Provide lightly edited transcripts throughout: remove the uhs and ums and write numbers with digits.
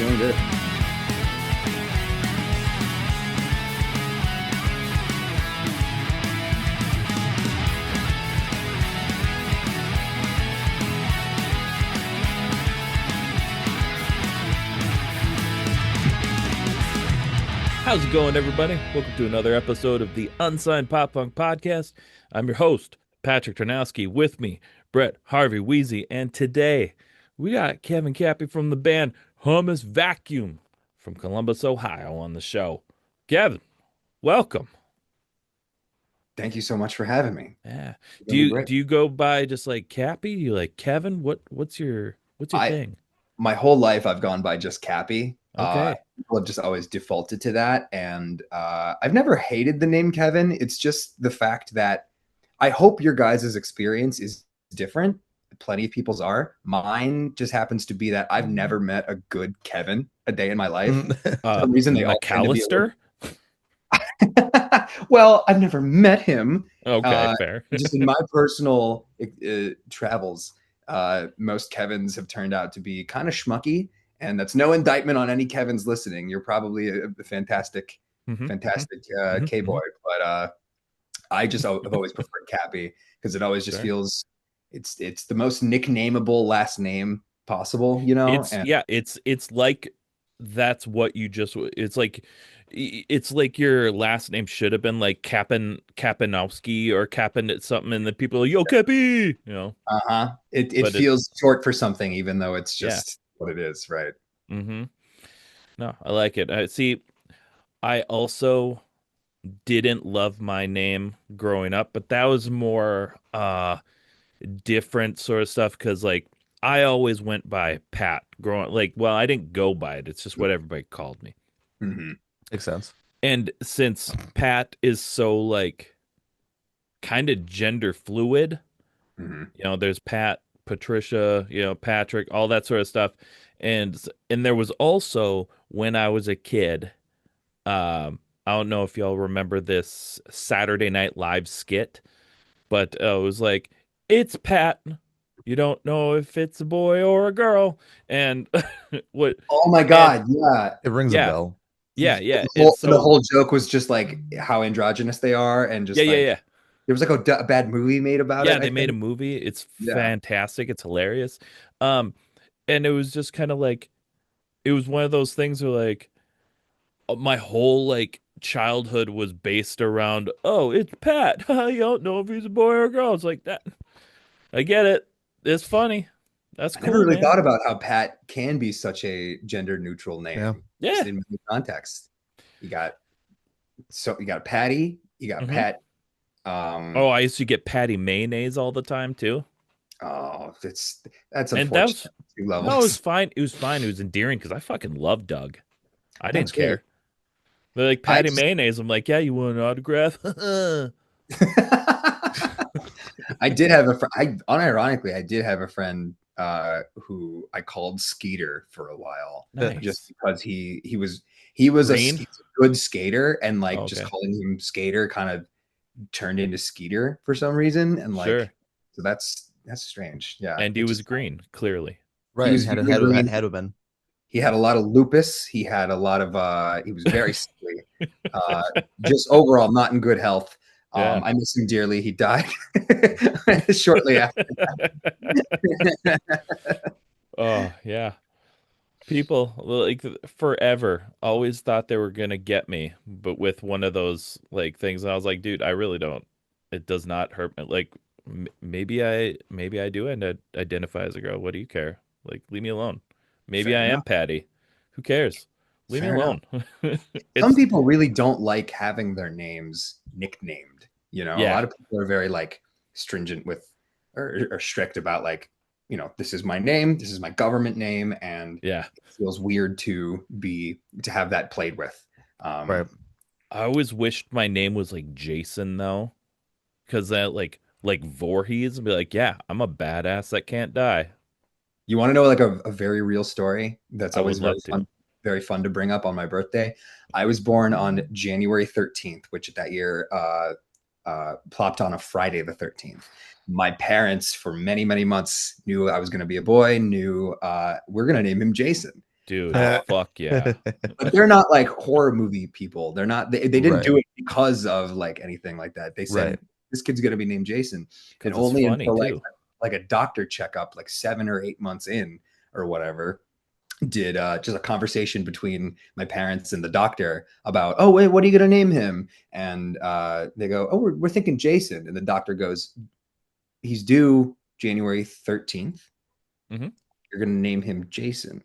Doing good. How's it going, everybody? Welcome to another episode of the Unsigned Pop Punk Podcast. I'm your host, Patrick Tarnowski. With me, Brett Harvey Wheezy. And today, we got Kevin Cappy from the band HummusVacuum from Columbus, Ohio on the show. Kevin, welcome. Thank you so much for having me. Yeah. You're doing great. Do you go by just like Cappy? Do you like Kevin? What's your thing? My whole life I've gone by just Cappy. Okay. People have just always defaulted to that, and I've never hated the name Kevin. It's just the fact that I hope your guys' experience is different. Plenty of people's are. Mine just happens to be that I've never met a good Kevin a day in my life. For some reason, they all tend to be McAllister? Well, I've never met him. Okay, fair. Just in my personal travels, most Kevins have turned out to be kind of schmucky, and that's no indictment on any Kevins listening. You're probably a fantastic K-boy, but I just have always preferred Cappy because it always just feels it's the most nicknameable last name possible, you know? It's like that's what you just it's like your last name should have been like Kapinowski or Kapin something, and then people are like, yo, Cappy, you know. It feels short for something, even though it's just what it is, right? No, I like it. See, I also didn't love my name growing up, but that was more different sort of stuff because like I always went by Pat growing I didn't go by it. It's just what everybody called me. Makes sense. And since Pat is so like kind of gender fluid, you know, there's Pat, Patricia, you know, Patrick, all that sort of stuff. And there was also when I was a kid, I don't know if y'all remember this Saturday Night Live skit, but it was like, it's Pat. You don't know if it's a boy or a girl. And what? Oh my God. Yeah. It rings a bell. Yeah. The whole joke was just like how androgynous they are, and just yeah. There was like a bad movie made about it. Yeah, they made a movie. It's fantastic. It's hilarious. And it was just kind of like, it was one of those things where like my whole like childhood was based around, oh, it's Pat. You don't know if he's a boy or a girl. It's like that. I get it. It's funny. That's cool. I never really thought about how Pat can be such a gender neutral name. Yeah. In many contexts. You got Patty, you got Pat. I used to get Patty mayonnaise all the time too. Oh, that's unfortunate. No, it was fine. It was fine. It was endearing because I fucking love Doug. I didn't care. They're like Patty mayonnaise. I'm like, yeah, you want an autograph? I did have a friend. Unironically, I did have a friend who I called Skeeter for a while, just because he was a good skater, and like just calling him Skater kind of turned into Skeeter for some reason, and like so that's strange. Yeah, and he was green, clearly. Right, he had to been. He had a lot of lupus. He had a lot of. He was very sickly. Just overall, not in good health. I miss him dearly. He died shortly after that. Oh, yeah. People like forever always thought they were going to get me, but with one of those like things. And I was like, dude, I really don't. It does not hurt me. Like maybe I do and identify as a girl. What do you care? Like, leave me alone. Maybe I am Patty. Who cares? Leave me alone. Some people really don't like having their names nicknamed. You know, a lot of people are very like stringent with or strict about like, you know, this is my name, this is my government name, and it feels weird to have that played with. Right. I always wished my name was like Jason though, because that like Voorhees and be like, yeah, I'm a badass that can't die. You want to know like a very real story that's always very fun to bring up on my birthday? I was born on January 13th, which that year plopped on a Friday the 13th. My parents for many, many months knew I was going to be a boy, knew we're going to name him Jason. Dude, fuck yeah. But they're not like horror movie people. They're not. They didn't Right. do it because of like anything like that. They said Right. this kid's gonna be named Jason, and Because it's only funny until too. like a doctor checkup, like 7 or 8 months in or whatever, did just a conversation between my parents and the doctor about, oh wait, what are you gonna name him? And they go, oh, we're thinking Jason, and the doctor goes, he's due January 13th. Mm-hmm. You're gonna name him Jason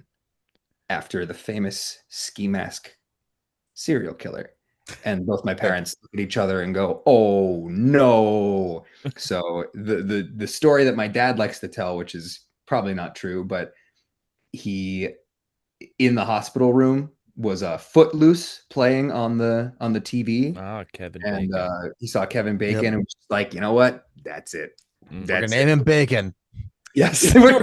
after the famous ski mask serial killer. And both my parents look at each other and go, oh no. So the story that my dad likes to tell, which is probably not true, but he, in the hospital room, was Footloose playing on the TV. Kevin And Bacon. he saw Kevin Bacon and was just like, you know what? That's it. We're That's gonna name him Bacon. Yes. There we We're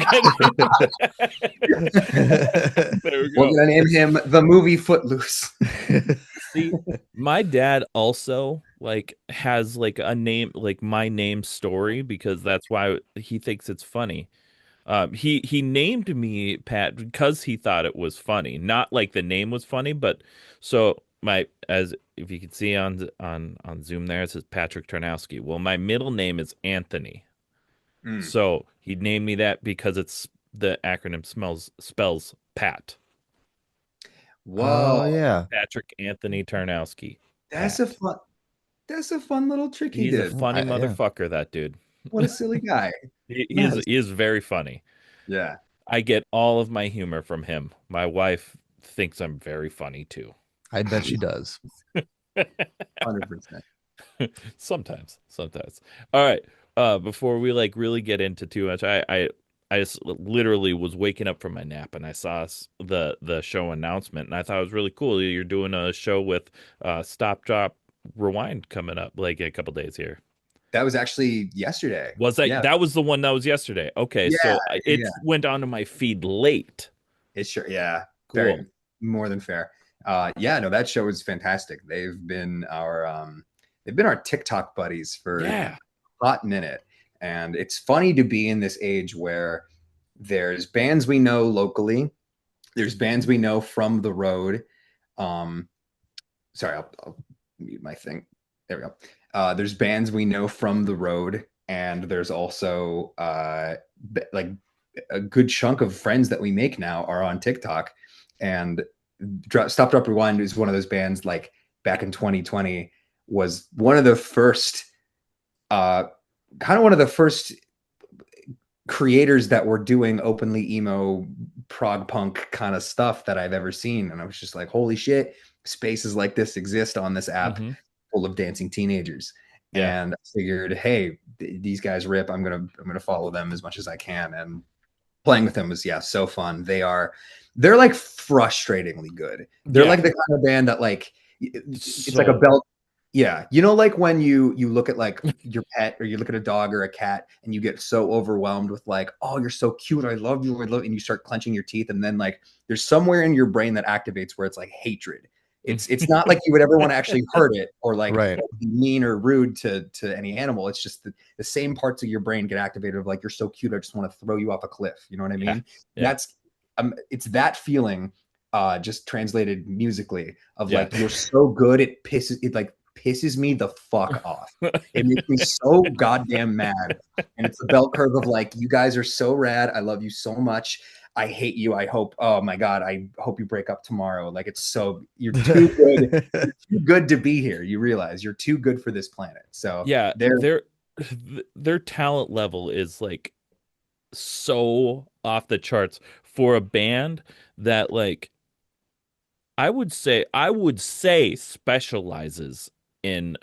go. gonna name him the movie Footloose. See, my dad also like has like a name, like my name story, because that's why he thinks it's funny. He named me Pat because he thought it was funny, not like the name was funny, but so my, as if you can see on Zoom there, it says Patrick Tarnowski. Well, my middle name is Anthony. So he named me that because it's the acronym spells Pat. Whoa. Oh yeah. Patrick Anthony Tarnowski. That's Pat. a fun little trick he He's a did. funny Yeah. motherfucker, that dude. What a silly guy. He Nice. is very funny. Yeah. I get all of my humor from him. My wife thinks I'm very funny too. I bet she does. 100%. Sometimes. All right. Before we like really get into too much, I just literally was waking up from my nap and I saw the show announcement and I thought it was really cool. You're doing a show with Stop Drop Rewind coming up like a couple days here. That was actually yesterday. Was that Yeah. that was the one that was yesterday? Okay, Yeah, so it yeah. went onto my feed late. It's sure. Yeah. Cool. Very more than fair. Yeah, no, that show is fantastic. They've been our TikTok buddies for a hot minute. And it's funny to be in this age where there's bands we know locally, there's bands we know from the road. Sorry, I'll mute my thing. There we go. There's bands we know from the road, and there's also like a good chunk of friends that we make now are on TikTok. And Stop Drop Rewind is one of those bands, like back in 2020 was one of the first creators that were doing openly emo prog punk kind of stuff that I've ever seen. And I was just like, holy shit, spaces like this exist on this app full of dancing teenagers. Yeah. And I figured, hey, these guys rip. I'm gonna follow them as much as I can. And playing with them was so fun. They're like frustratingly good. They're like the kind of band that like it's like a belt. Yeah, you know, like when you look at like your pet or you look at a dog or a cat and you get so overwhelmed with like, oh, you're so cute, I love you, and you start clenching your teeth, and then like there's somewhere in your brain that activates where it's like hatred. It's not like you would ever want to actually hurt it or like be mean or rude to any animal. It's just the same parts of your brain get activated of like, you're so cute, I just want to throw you off a cliff. You know what I mean? Yeah. It's that feeling just translated musically of like, you're so good, it pisses me the fuck off. It makes me so goddamn mad. And it's the bell curve of like, you guys are so rad, I love you so much, I hate you, I hope, oh my god, I hope you break up tomorrow. Like, it's so, you're too good. You're too good to be here. You realize you're too good for this planet. So yeah, their talent level is like so off the charts for a band that like I would say specializes in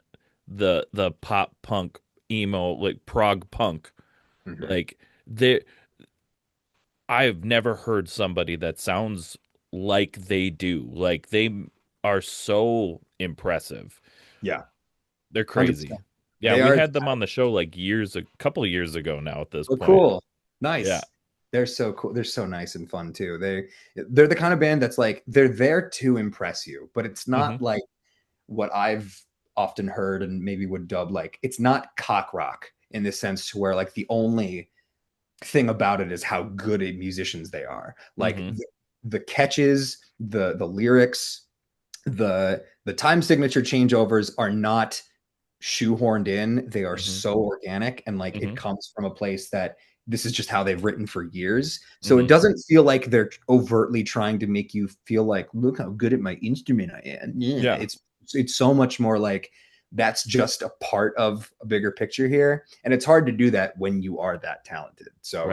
the pop punk emo, like prog punk. Like I've never heard somebody that sounds like they do. Like they are so impressive. Yeah. They're crazy. 100%. Yeah, we had them on the show like a couple of years ago now at this point. Cool. Nice. Yeah. They're so cool. They're so nice and fun too. They're the kind of band that's like, they're there to impress you, but it's not like what I've often heard and maybe would dub like, it's not cock rock in the sense to where like the only thing about it is how good musicians they are. Like the catches, the lyrics, the time signature changeovers are not shoehorned in. They are so organic, and like it comes from a place that this is just how they've written for years. So it doesn't feel like they're overtly trying to make you feel like, look how good at my instrument I am. Yeah. It's so much more like that's just a part of a bigger picture here. And it's hard to do that when you are that talented. So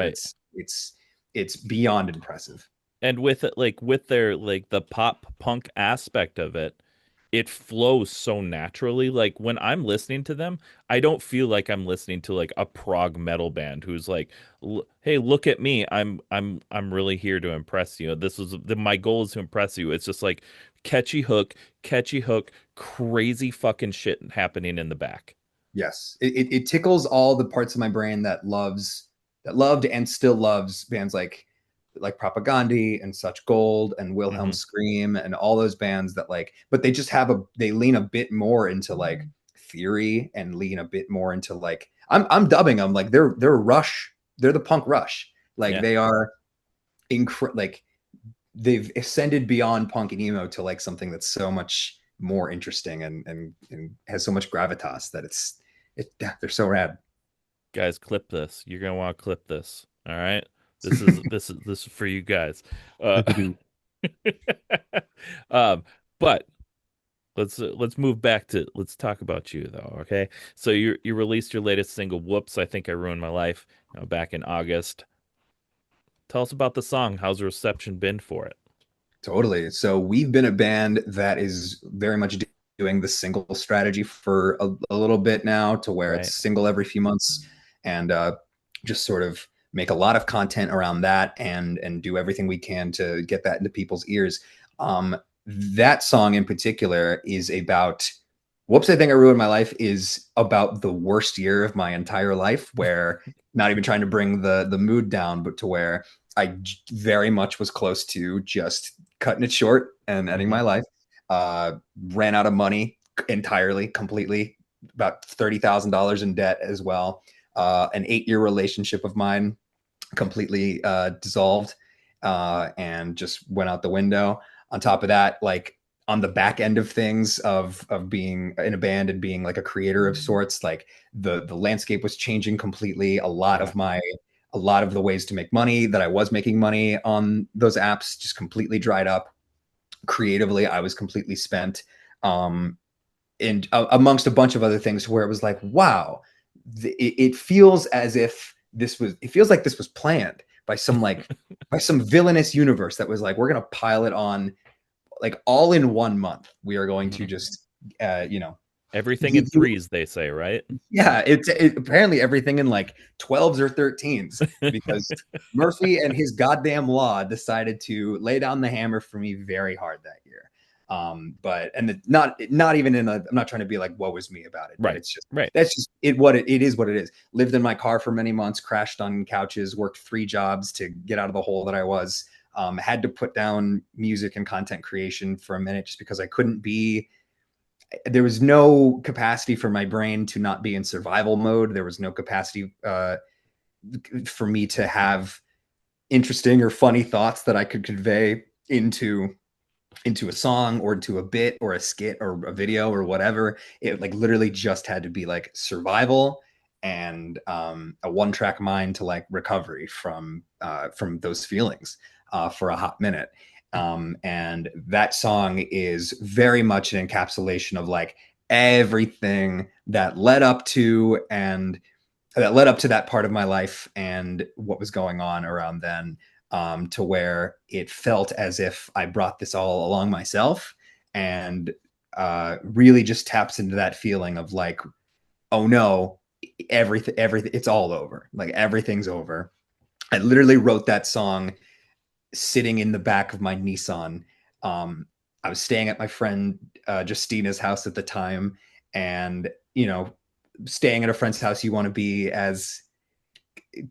it's beyond impressive. And with it, like with their like the pop punk aspect of it, it flows so naturally. Like when I'm listening to them, I don't feel like I'm listening to like a prog metal band who's like, "Hey, look at me. I'm really here to impress you. This is my goal is to impress you." It's just like catchy hook, crazy fucking shit happening in the back. Yes, it tickles all the parts of my brain that loved and still loves bands like Propagandhi and Such Gold and Wilhelm Scream and all those bands that like, but they just they lean a bit more into like theory and lean a bit more into like I'm dubbing them like they're Rush, they're the punk Rush, like they are like they've ascended beyond punk and emo to like something that's so much more interesting and has so much gravitas that they're so rad. Guys, clip this. You're gonna want to clip this. All right. This is for you guys. But let's move back to let's talk about you though. Okay. So you released your latest single, "Whoops, I Think I Ruined My Life," back in August. Tell us about the song. How's the reception been for it? Totally. So we've been a band that is very much doing the single strategy for a little bit now, to where it's single every few months, and just sort of make a lot of content around that and do everything we can to get that into people's ears. That song in particular is about Whoops, I Think I Ruined My Life is about the worst year of my entire life, where not even trying to bring the mood down, but to where I very much was close to just cutting it short and ending my life. Ran out of money entirely, completely, about $30,000 in debt as well. An 8-year relationship of mine completely dissolved and just went out the window. On top of that, like on the back end of things of being in a band and being like a creator of sorts, like the landscape was changing completely. A lot of the ways to make money that I was making money on those apps just completely dried up. Creatively, I was completely spent. And amongst a bunch of other things, where it was like, wow, it feels as if it feels like this was planned by some like by some villainous universe that was like, we're gonna pile it on like all in 1 month. We are going to just everything in threes, they say, right? Yeah, it's apparently everything in like 12s or 13s, because Murphy and his goddamn law decided to lay down the hammer for me very hard that year. But not even in a, I'm not trying to be like woe is me about it, but it's just that's just it is what it is. Lived in my car for many months, crashed on couches, worked 3 jobs to get out of the hole that I was. Had to put down music and content creation for a minute just because there was no capacity for my brain to not be in survival mode. There was no capacity for me to have interesting or funny thoughts that I could convey into a song or into a bit or a skit or a video or whatever. It like literally just had to be like survival and a one-track mind to like recovery from those feelings for a hot minute. And that song is very much an encapsulation of like everything that led up to that part of my life and what was going on around then, to where it felt as if I brought this all along myself, and really just taps into that feeling of like, oh no, everything, it's all over. Like everything's over. I literally wrote that song sitting in the back of my Nissan. I was staying at my friend Justina's house at the time, and staying at a friend's house, you want to be as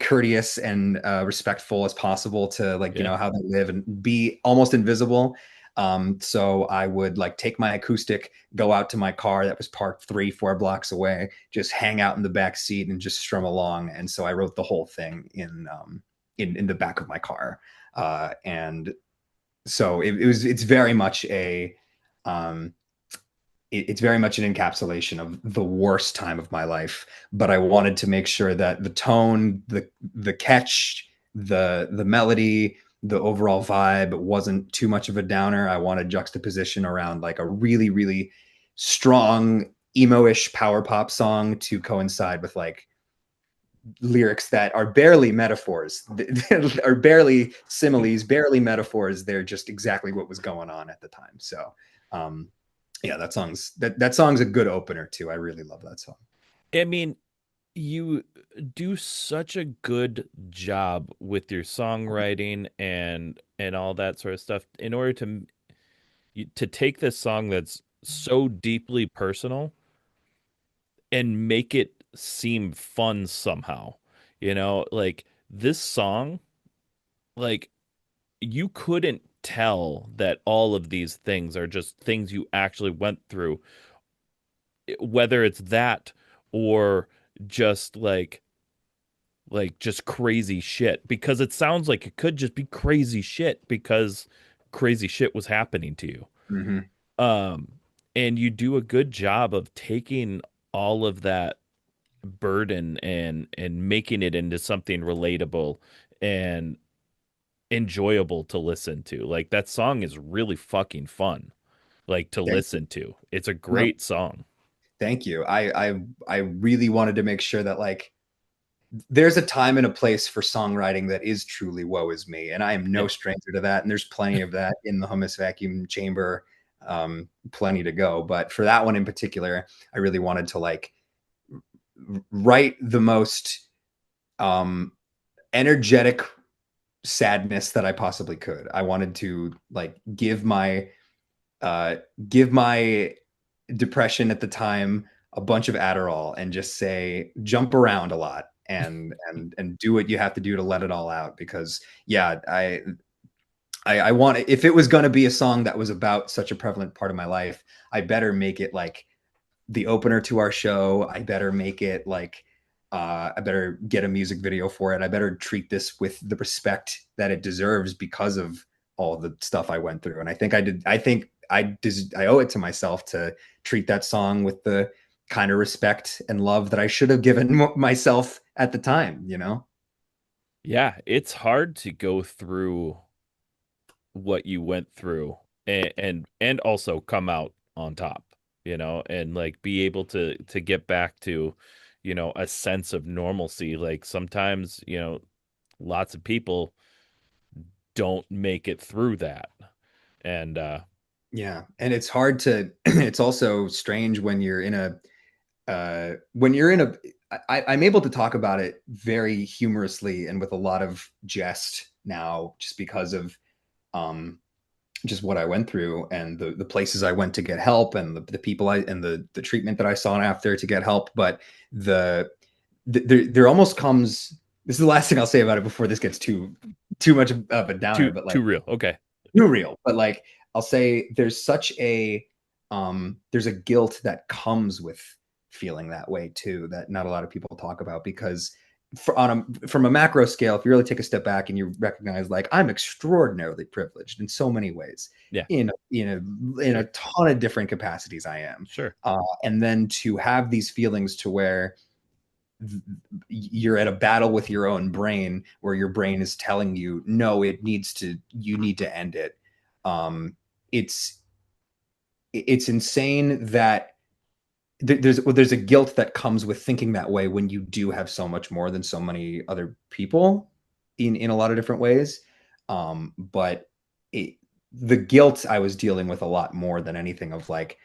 courteous and respectful as possible to like how they live and be almost invisible. So I would like take my acoustic, go out to my car that was parked 3-4 blocks away, just hang out in the back seat and just strum along. And so I wrote the whole thing in the back of my car. And So it's very much it's very much an encapsulation of the worst time of my life, but I wanted to make sure that the tone, the catch, the melody, the overall vibe wasn't too much of a downer. I wanted juxtaposition around like a really, really strong emo-ish power pop song to coincide with like lyrics that are barely metaphors, are barely similes, barely metaphors. They're just exactly what was going on at the time. So yeah, that song's a good opener too. I really love that song. I mean, you do such a good job with your songwriting and all that sort of stuff in order to take this song that's so deeply personal and make it seem fun somehow. You know, like this song, like you couldn't tell that all of these things are just things you actually went through, whether it's that or just just crazy shit, because it sounds like it could just be crazy shit because crazy shit was happening to you. Mm-hmm. Um, and you do a good job of taking all of that burden and making it into something relatable and enjoyable to listen to. Like that song is really fucking fun, like to listen to. It's a No, great song. thank you. I really wanted to make sure that like there's a time and a place for songwriting that is truly woe is me, and I am no Yeah. stranger to that. And there's plenty of that in the Hummus Vacuum chamber, plenty to go. But for that one in particular, I really wanted to like write the most energetic sadness that I possibly could. I wanted to like give my depression at the time a bunch of Adderall and just say jump around a lot and do what you have to do to let it all out. Because yeah, I want, if it was going to be a song that was about such a prevalent part of my life, I better make it like the opener to our show. I better make it like I better get a music video for it. I better treat this with the respect that it deserves because of all the stuff I went through. And I think I did. I owe it to myself to treat that song with the kind of respect and love that I should have given myself at the time. You know? Yeah, it's hard to go through what you went through and also come out on top, you know, and like be able to get back to, you know, a sense of normalcy. Like sometimes, you know, lots of people don't make it through that. And Yeah, and it's hard to. It's also strange when you're in a when you're in a I'm able to talk about it very humorously and with a lot of jest now just because of um just what I went through and the places I went to get help and the people and the treatment that I saw after to get help. But there almost comes, this is the last thing I'll say about it before this gets too much of a downer, but like too real. Okay. too real. But like I'll say there's such a there's a guilt that comes with feeling that way too that not a lot of people talk about. Because from a macro scale, if you really take a step back and you recognize like I'm extraordinarily privileged in so many ways, Yeah. In a ton of different capacities I am, Sure. and then to have these feelings to where you're at a battle with your own brain where your brain is telling you no, you need to end it. It's insane that there's a guilt that comes with thinking that way when you do have so much more than so many other people in a lot of different ways. But the guilt I was dealing with a lot more than anything of like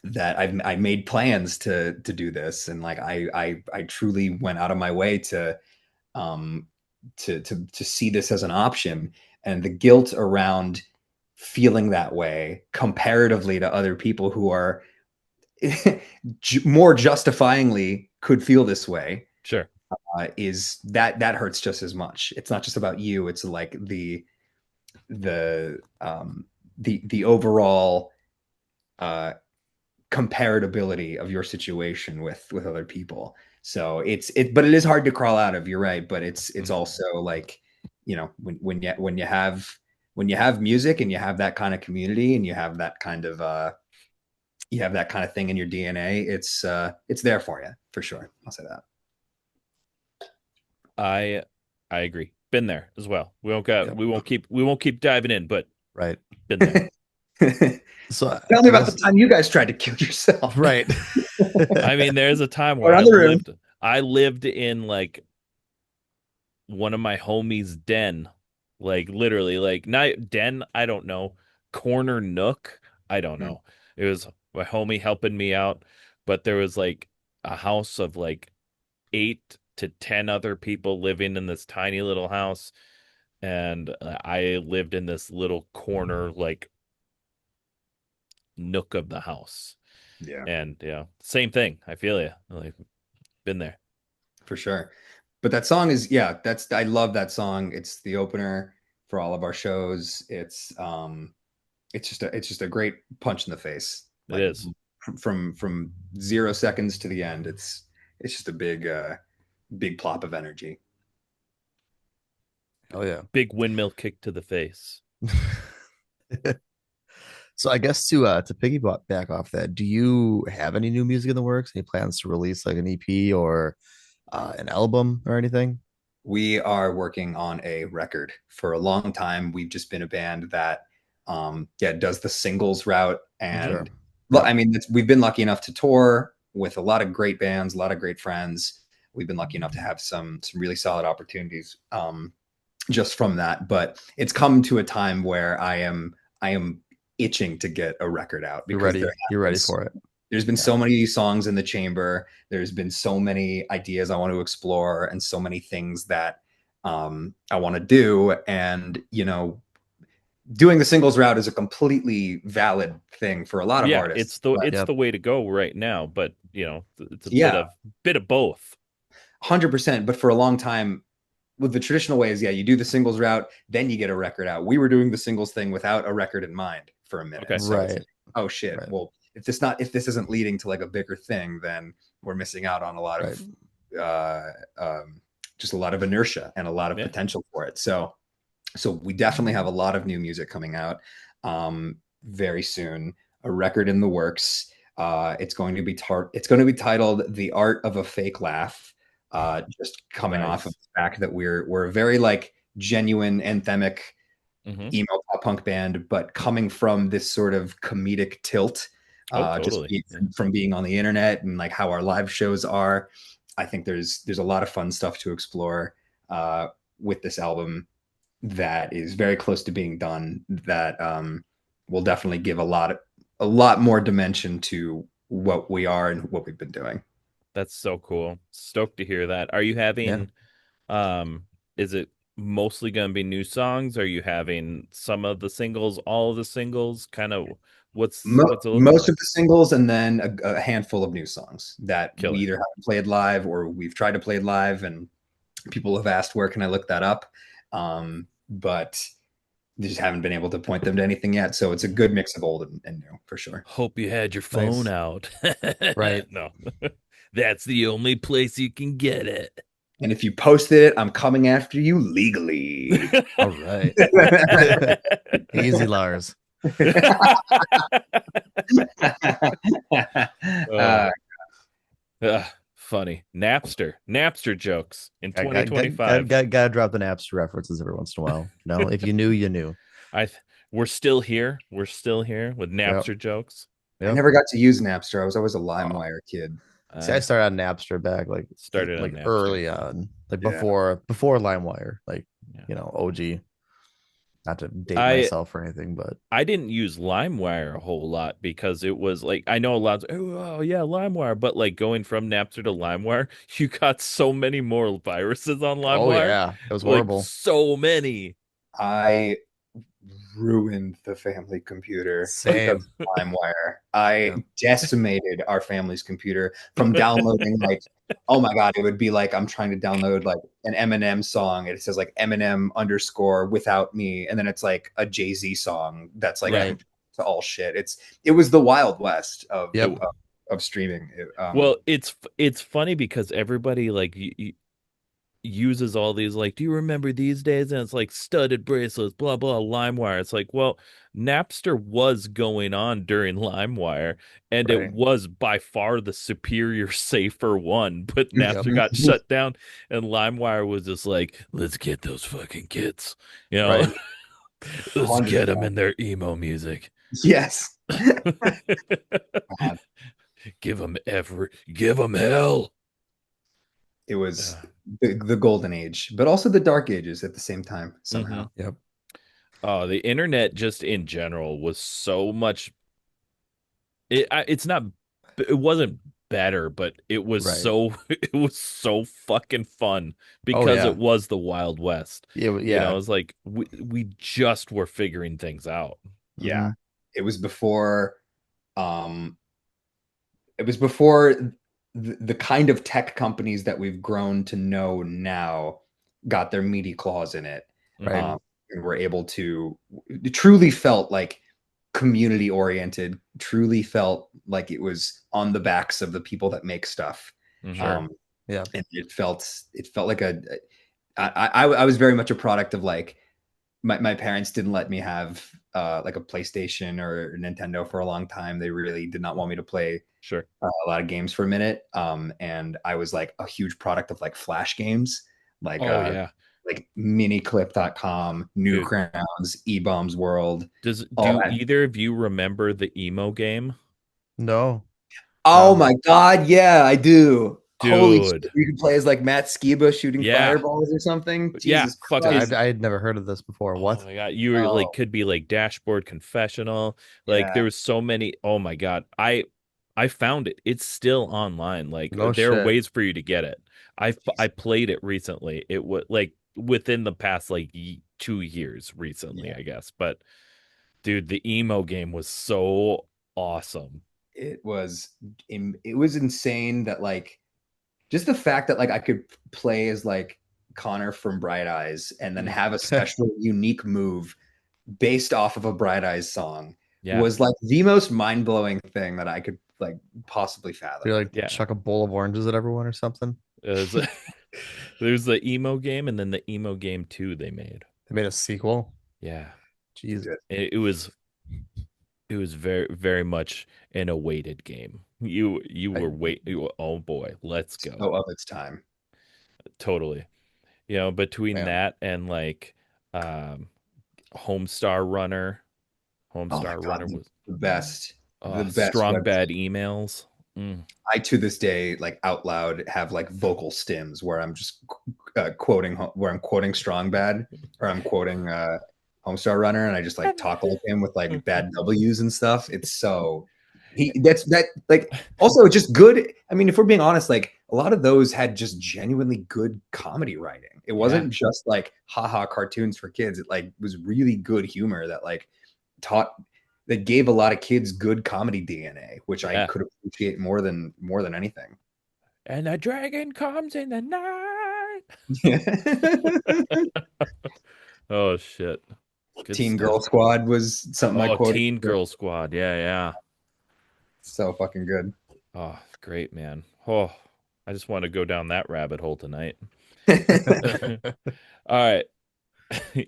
that I made plans to do this, and like I truly went out of my way um to see this as an option. And the guilt around feeling that way comparatively to other people who are more justifyingly could feel this way, Sure. is that hurts just as much. It's not just about you. It's like the overall comparability of your situation with other people. So but it is hard to crawl out of. You're right, but it's also like, you know, when when you have music and you have that kind of community and you have that kind of thing in your DNA, it's there for you for sure. I'll say that. I agree. Been there as well. We won't keep diving in, but right. Been there. So tell me about the time you guys tried to kill yourself. Right. I mean, there's a time where I lived in like one of my homies' den, like literally, like not den, I don't know, corner nook, I don't know. It was my homie helping me out, but there was like a house of like 8 to 10 other people living in this tiny little house, and I lived in this little corner like nook of the house. Yeah. And same thing. I feel you. Like, been there. For sure. But that song is, I love that song. It's the opener for all of our shows. It's just a great punch in the face. It is. From 0 seconds to the end. It's just a big plop of energy. Oh yeah. Big windmill kick to the face. So I guess to piggyback off that, do you have any new music in the works? Any plans to release like an EP or an album or anything? We are working on a record. For a long time, we've just been a band that does the singles route. And I mean, we've been lucky enough to tour with a lot of great bands, a lot of great friends. We've been lucky enough to have some really solid opportunities just from that. But it's come to a time where I am itching to get a record out because you're ready for it. There's been so many songs in the chamber. There's been so many ideas I want to explore and so many things that I want to do. And, doing the singles route is a completely valid thing for a lot of artists. It's the way to go right now. But, it's a bit of both. 100%. But for a long time, with the traditional ways, you do the singles route, then you get a record out. We were doing the singles thing without a record in mind for a minute. Okay. So it's like, oh shit. Right. Well, if this isn't leading to like a bigger thing, then we're missing out on a lot of just a lot of inertia and a lot of potential for it. So we definitely have a lot of new music coming out very soon. A record in the works. It's going to be titled "The Art of a Fake Laugh." Just coming off of the fact that we're a very like genuine anthemic emo pop punk band, but coming from this sort of comedic tilt, totally. From being on the internet and like how our live shows are. I think there's a lot of fun stuff to explore with this album that is very close to being done. That will definitely give a lot more dimension to what we are and what we've been doing. That's so cool. Stoked to hear that. Are you having is it mostly going to be new songs? Are you having some of the singles, all of the singles? Kind of what's most of the singles, and then a handful of new songs that we either haven't played live or we've tried to play live, and people have asked where can I look that up, but they just haven't been able to point them to anything yet. So it's a good mix of old and new for sure. Hope you had your phone out. Right. No. That's the only place you can get it. And if you posted it, I'm coming after you legally. All right. Easy, Lars. Funny. Napster jokes in 2025. Gotta drop the Napster references every once in a while. No, if you knew, you knew. We're still here. We're still here with Napster jokes. Yep. I never got to use Napster. I was always a LimeWire kid. See, I started on Napster back early on, like before LimeWire, like OG. Not to date myself or anything, but I didn't use LimeWire a whole lot because it was like I know a lot. Oh yeah, LimeWire, but like going from Napster to LimeWire, you got so many more viruses on LimeWire. Oh yeah, it was horrible. Like, so many. I ruined the family computer. Same. LimeWire. I decimated our family's computer from downloading like, oh my god, it would be like I'm trying to download like an Eminem song and it says like Eminem _ without me, and then it's like a Jay-Z song that's like to all shit. It was the Wild West of streaming. Well, it's funny because everybody like uses all these like, do you remember these days? And it's like studded bracelets, blah blah, LimeWire. It's like, well, Napster was going on during LimeWire, and it Right. was by far the superior, safer one. But Yep. Napster got shut down, and LimeWire was just like, let's get those fucking kids, you know, Right. let's get them 100%. in their emo music. Yes. Give them hell. It was the golden age, but also the dark ages at the same time somehow. Mm-hmm. Yep. Oh, the internet just in general was so much. It's not. It wasn't better, but it was Right. so. It was so fucking fun Oh, because yeah. it was the Wild West. Yeah. You know, it's like we just were figuring things out. Yeah. Mm-hmm. It was before um it was before the kind of tech companies that we've grown to know now got their meaty claws in it. Right. And were able to, it truly felt like community oriented, truly felt like it was on the backs of the people that make stuff. Sure. Yeah. And it felt like I was very much a product of like my parents didn't let me have like a PlayStation or Nintendo for a long time. They really did not want me to play a lot of games for a minute. And I was like a huge product of like Flash games, like like miniclip.com, Newgrounds, E-Bombs World. Do either of you remember the emo game? No. Oh my God, yeah, I do. Dude. Holy shit, you can play as like Matt Skiba shooting fireballs or something. Jesus Christ. I had never heard of this before. What? Oh my God, you were like could be like Dashboard Confessional. Like there was so many. Oh my God, I found it. It's still online. Like there are ways for you to get it. I played it recently. It was like within the past like 2 years recently, I guess. But dude, the emo game was so awesome. It was insane that like just the fact that like I could play as like Connor from Bright Eyes and then have a special unique move based off of a Bright Eyes song was like the most mind-blowing thing that I could like possibly fathom. You're like chuck a bowl of oranges at everyone or something. There's the emo game and then the emo game 2 they made. They made a sequel. Yeah. Jesus. It was very, very much an awaited game. You were oh boy, let's go. Oh, of its time. Totally. You know, between that and like Homestar Runner. Homestar Runner was the best. The best. Strong Bad Emails. I to this day like out loud have like vocal stims where I'm just quoting Strong Bad or I'm quoting Homestar Runner and I just like talk like him with like bad W's and stuff. It's so like also just good. I mean, if we're being honest, like a lot of those had just genuinely good comedy writing. It wasn't just like haha cartoons for kids. It like was really good humor that like that gave a lot of kids good comedy DNA, which I could appreciate more than anything. And the dragon comes in the night. Oh shit. Good Teen stuff. Girl Squad was something I quoted. Teen Girl Squad. Yeah. So fucking good. Oh, great, man. Oh, I just want to go down that rabbit hole tonight. All right.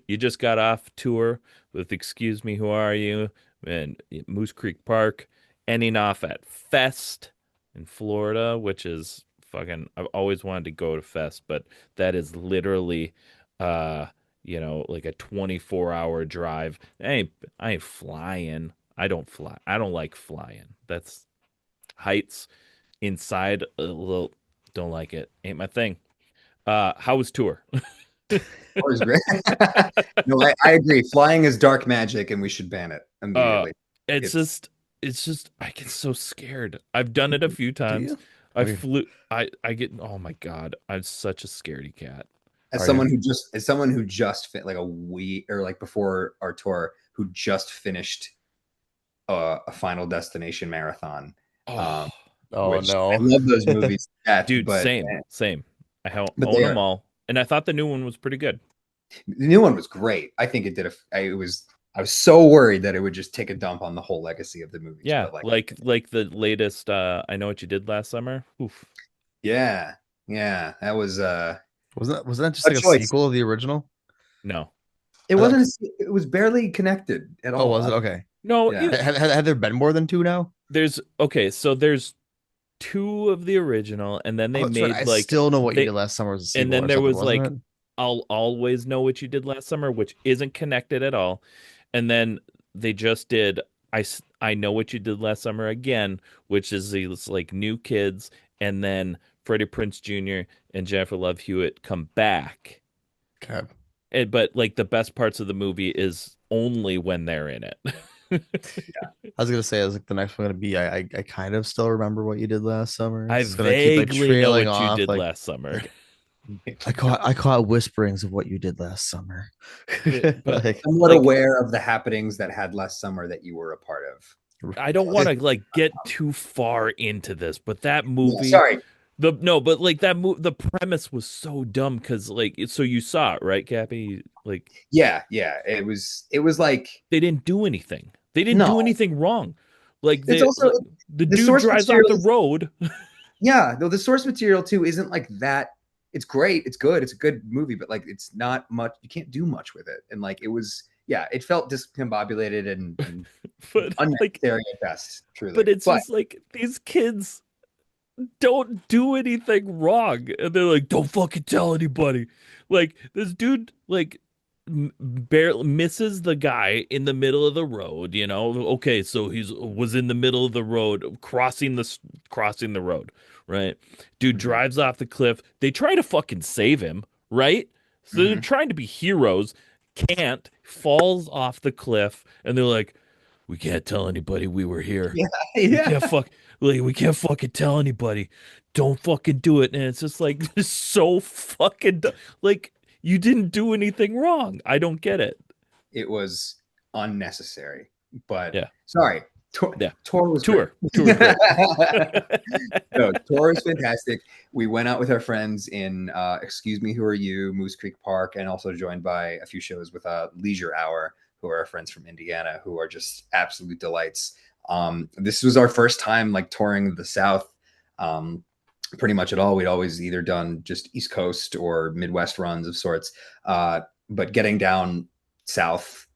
You just got off tour with Excuse Me, Who Are You? And Moose Creek Park, ending off at Fest in Florida, which is fucking, I've always wanted to go to Fest, but that is literally, you know, like a 24-hour drive. I ain't flying. I don't fly. I don't like flying. That's heights inside a little, don't like it. Ain't my thing. How was tour? Was great. No, I agree. Flying is dark magic, and we should ban it immediately. It's just I get so scared. I've done it a few times. I get, oh my God, I'm such a scaredy cat. As someone who just fit like a week or like before our tour, who just finished a Final Destination marathon. No! I love those movies, dude. But, same. I own them all. And I thought the new one was pretty good. The new one was great. I think it did. I was so worried that it would just take a dump on the whole legacy of the movie. Yeah, like the latest. I Know What You Did Last Summer. Oof. Yeah. That was. Was that just like a sequel of the original? No, it wasn't. It was barely connected at all. Oh, was it? Okay. No, yeah. Had there been more than 2 now? So there's 2 of the original, and then they made I like still know what you did last summer was a sequel, and then there was like it? I'll always know what you did last summer, which isn't connected at all. And then they just did I know what you did last summer again, which is these like new kids, and then Freddie Prinze Jr. and Jennifer Love Hewitt come back. Okay. But like the best parts of the movie is only when they're in it. Yeah. I was gonna say, I was like, the next one gonna be, I kind of still remember what you did last summer. I It's gonna keep vaguely know what off, you did last summer. I caught whisperings of what you did last summer. But I'm somewhat aware of the happenings that had last summer that you were a part of. I don't want to like get too far into this, but that movie. Yeah, sorry. The premise was so dumb because like so you saw it, right, Cappy? Like yeah, it was like they didn't do anything. They didn't do anything wrong. Like it's also like, the dude drives off the road. Yeah, though the source material too isn't like that. It's great, it's good, it's a good movie, but like it's not much. You can't do much with it, and like it was. Yeah, it felt discombobulated and but, unnecessary at best. Truly, but it's just like these kids don't do anything wrong, and they're like, "Don't fucking tell anybody." Like this dude, like barely misses the guy in the middle of the road. You know, okay, so was in the middle of the road, crossing the road, right? Dude drives off the cliff. They try to fucking save him, right? So they're trying to be heroes. Can't, falls off the cliff, and they're like, we can't tell anybody we were here. Yeah. We can't fucking tell anybody. Don't fucking do it. And it's just like so fucking like you didn't do anything wrong. I don't get it. It was unnecessary. But yeah, sorry. Tour was great. No, tour is fantastic. We went out with our friends in Excuse Me, Who Are You, Moose Creek Park, and also joined by a few shows with Leisure Hour, who are our friends from Indiana, who are just absolute delights. This was our first time like touring the South pretty much at all. We'd always either done just East Coast or Midwest runs of sorts. But getting down South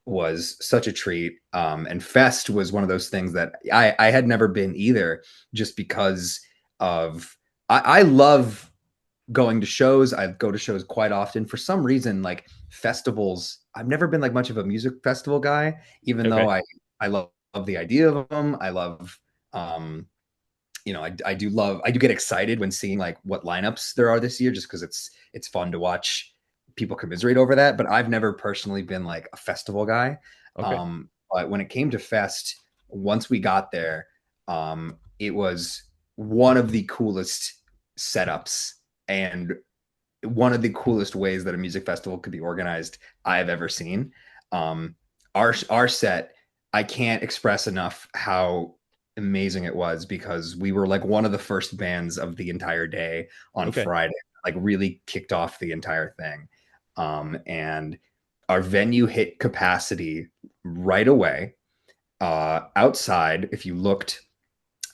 was such a treat. And Fest was one of those things that I had never been either, just because of I love going to shows. I go to shows quite often. For some reason, like festivals, I've never been like much of a music festival guy, even though I love the idea of them. I love I do get excited when seeing like what lineups there are this year, just because it's fun to watch people commiserate over that. But I've never personally been like a festival guy. But when it came to Fest, once we got there, it was one of the coolest setups and one of the coolest ways that a music festival could be organized I've ever seen. Our set, I can't express enough how amazing it was, because we were like one of the first bands of the entire day on Friday, like really kicked off the entire thing. And our venue hit capacity right away. Outside, if you looked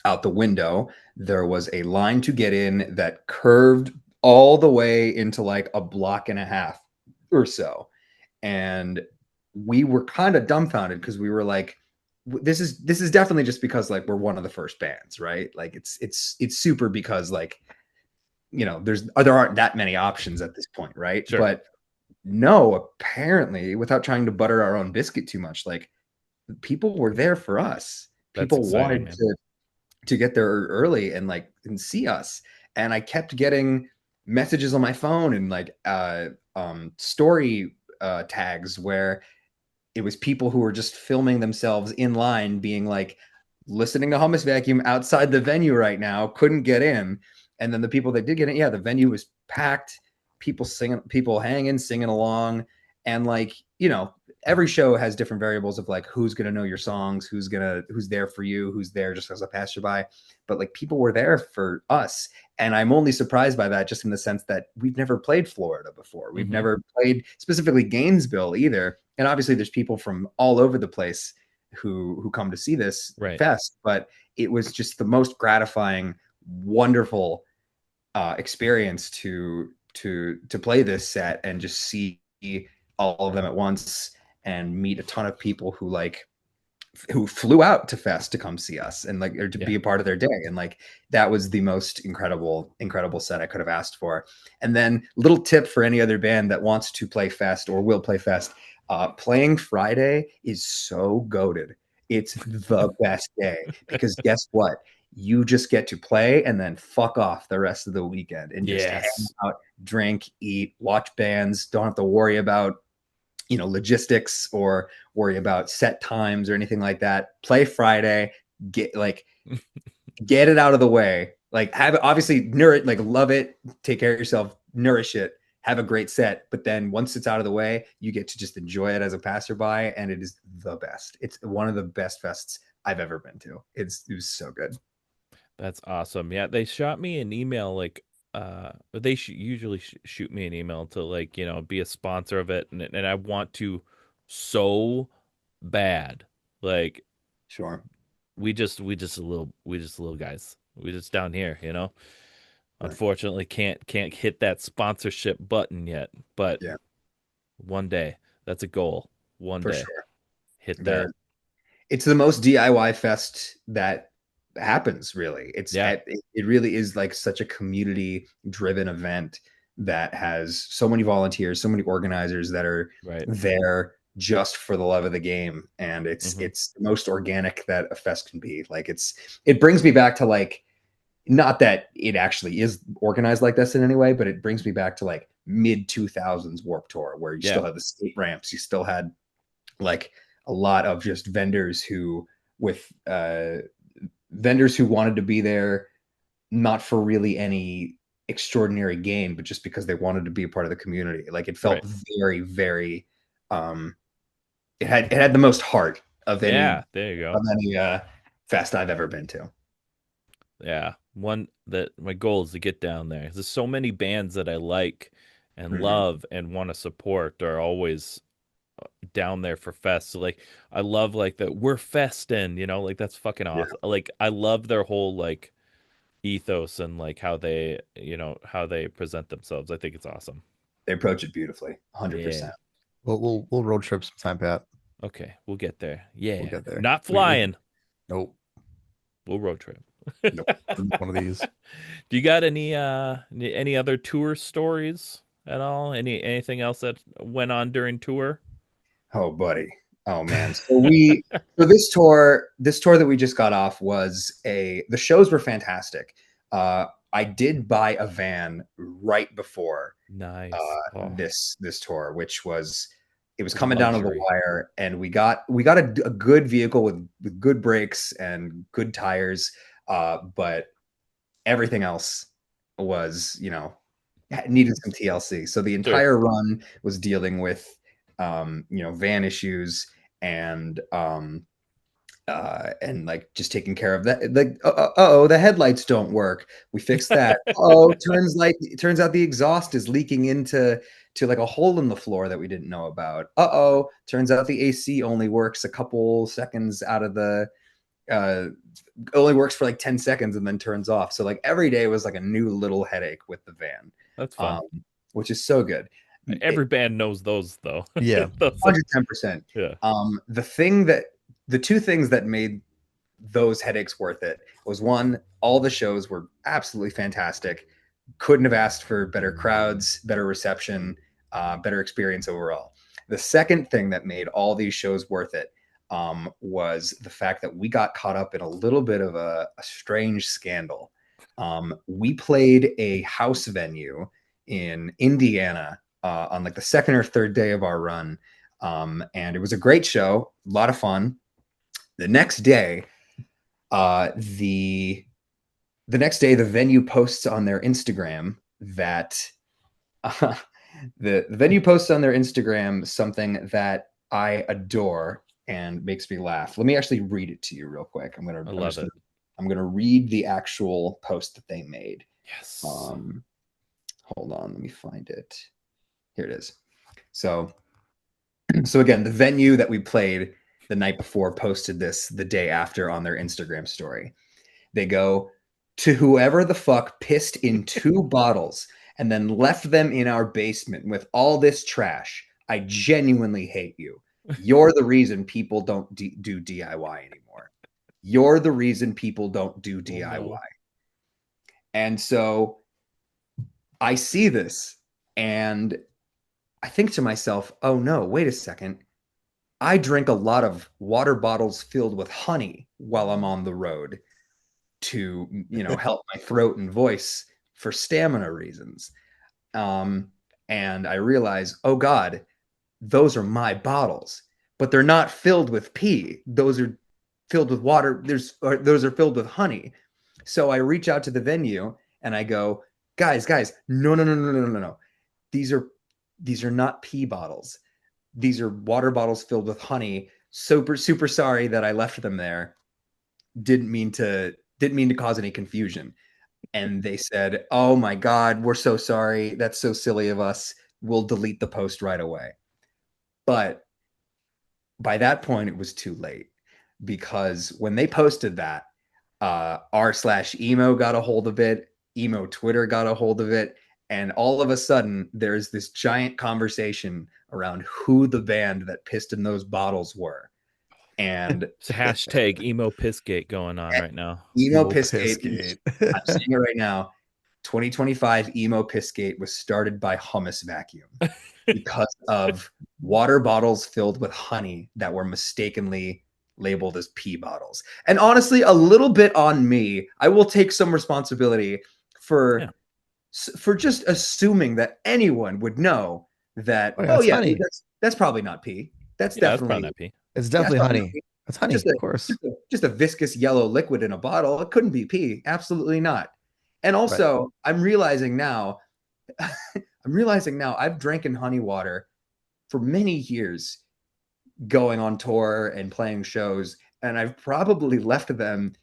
out the window, there was a line to get in that curved all the way into like a block and a half or so. And we were kind of dumbfounded, because we were like, this is definitely just because like we're one of the first bands, right? Like it's super, because like, there aren't that many options at this point, right? Sure. But no, apparently, without trying to butter our own biscuit too much, like people were there for us. People wanted to get there early and see us. And I kept getting messages on my phone and like story tags where it was people who were just filming themselves in line being like, listening to HummusVacuum outside the venue right now, couldn't get in. And then the people that did get in, the venue was packed, people singing, people hanging, singing along. And like, every show has different variables of like, who's going to know your songs, who's there for you, who's there just as a passerby. But like, people were there for us. And I'm only surprised by that, just in the sense that we've never played Florida before. We've never played specifically Gainesville either. And obviously there's people from all over the place who come to see this fest, but it was just the most gratifying, wonderful experience to play this set and just see all of them at once and meet a ton of people who flew out to Fest to come see us and or to be a part of their day. And that was the most incredible set I could have asked for. And then little tip for any other band that wants to play Fest or will play Fest, playing Friday is so goated. It's the best day because guess what? You just get to play and then fuck off the rest of the weekend and just hang out, drink, eat, watch bands. Don't have to worry about logistics or worry about set times or anything like that. Play Friday, get it out of the way. Have it, obviously love it, take care of yourself, nourish it, have a great set. But then once it's out of the way, you get to just enjoy it as a passerby, and it is the best. It's one of the best fests I've ever been to. It was so good. That's awesome. Yeah, they shot me an email they usually shoot me an email to be a sponsor of it, and I want to so bad. Sure. We just little guys. We just down here, Right. Unfortunately can't hit that sponsorship button yet, but one day, that's a goal. One day. Sure. Hit that. It's the most DIY fest that happens, really. It really is such a community driven event that has so many volunteers, so many organizers that are there just for the love of the game, and it's the most organic that a fest can be. It brings me back to not that it actually is organized like this in any way, but it brings me back to mid 2000s Warped Tour, where you still had the skate ramps, you still had a lot of just vendors who wanted to be there, not for really any extraordinary gain, but just because they wanted to be a part of the community. It felt very, very, it had the most heart of any, there you go, of any fest I've ever been to. Yeah. One that my goal is to get down there. There's so many bands that I like and love and want to support are always down there for fest. So I love that we're festin', that's fucking awesome. Yeah. I love their whole ethos and how they present themselves. I think it's awesome. They approach it beautifully. 100%. Yeah. We'll road trip sometime, Pat. Okay, we'll get there. Yeah. We'll get there. Not flying. Nope. We'll road trip. Nope. One of these. Do you got any other tour stories at all? Anything else that went on during tour? Oh, buddy. Oh man. So this tour that we just got off was the shows were fantastic. I did buy a van right before this tour, which was coming down to the wire, and we got a good vehicle with good brakes and good tires, but everything else was needed some TLC. So the entire run was dealing with van issues and just taking care of that. The headlights don't work. We fixed that. Turns out the exhaust is leaking into a hole in the floor that we didn't know about. Turns out the AC only works a couple seconds out of the only works for 10 seconds and then turns off. So every day was a new little headache with the van. That's fun. Which is so good. Every band knows those though. Yeah. 110%. Yeah. The two things that made those headaches worth it was, one, all the shows were absolutely fantastic. Couldn't have asked for better crowds, better reception, better experience overall. The second thing that made all these shows worth it was the fact that we got caught up in a little bit of a strange scandal. We played a house venue in Indiana on the second or third day of our run. And it was a great show, a lot of fun. The next day, the venue posts on their Instagram that the venue posts on their Instagram something that I adore and makes me laugh. Let me actually read it to you real quick. I'm gonna read the actual post that they made. Yes. Hold on, let me find it. Here it is. So again, the venue that we played the night before posted this the day after on their Instagram story. They go, "To whoever the fuck pissed in 2 bottles and then left them in our basement with all this trash, I genuinely hate you. You're the reason people don't do DIY anymore. You're the reason people don't do DIY. Oh, no. And so I see this and I think to myself, oh no, wait a second. I drink a lot of water bottles filled with honey while I'm on the road to, help my throat and voice for stamina reasons. And I realize, oh God, those are my bottles, but they're not filled with pee. Those are filled with water. Those are filled with honey. So I reach out to the venue and I go, guys, no. These are not pee bottles. These are water bottles filled with honey. Super sorry that I left them there. Didn't mean to cause any confusion. And they said, oh my God, we're so sorry. That's so silly of us. We'll delete the post right away. But by that point, it was too late, because when they posted that, r/emo got a hold of it, emo Twitter got a hold of it, and all of a sudden there's this giant conversation around who the band that pissed in those bottles were. And it's hashtag emo pissgate going on right now. Emo pissgate. I'm seeing it right now. 2025 emo pissgate was started by HummusVacuum because of water bottles filled with honey that were mistakenly labeled as pee bottles. And honestly, a little bit on me. I will take some responsibility for just assuming that anyone would know that. Honey. That's probably not pee. That's definitely not pee. It's definitely honey. It's honey, of course. Just a viscous yellow liquid in a bottle. It couldn't be pee. Absolutely not. And also, I'm realizing now, I've drinking honey water for many years, going on tour and playing shows, and I've probably left them.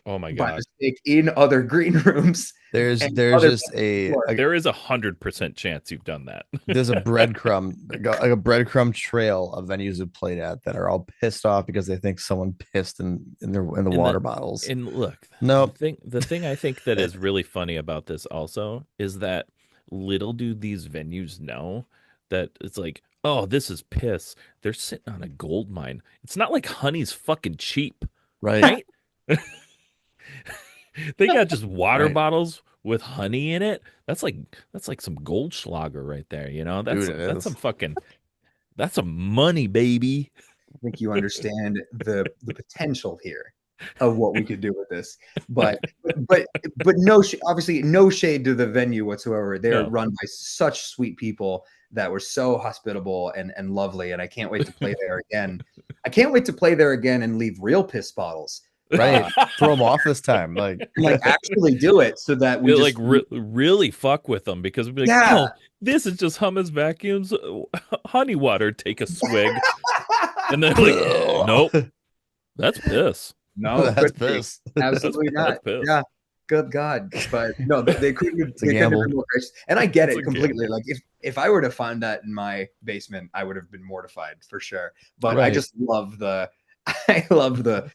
Oh my God! By mistake in other green rooms. There is 100% chance you've done that. There's a breadcrumb trail of venues who played at that are all pissed off because they think someone pissed in the water bottles. And look, no, the thing I think that is really funny about this also is that little do these venues know that it's like, oh, this is piss. They're sitting on a gold mine. It's not like honey's fucking cheap, right? They got just water bottles with honey in it. That's like some Goldschlager right there, That's some money, baby. I think you understand the potential here of what we could do with this, but obviously no shade to the venue whatsoever. They're run by such sweet people that were so hospitable and lovely, and I can't wait to play there again. I can't wait to play there again and leave real piss bottles. Right, throw them off this time, like actually do it so that we just really fuck with them, because we'll be like, oh, this is just HummusVacuum's honey water. Take a swig, and then like, nope, that's piss. No, that's piss. Absolutely not. Piss. Yeah, good God, but no, they couldn't have been more gracious. And I get it completely. Like if I were to find that in my basement, I would have been mortified for sure. But I just love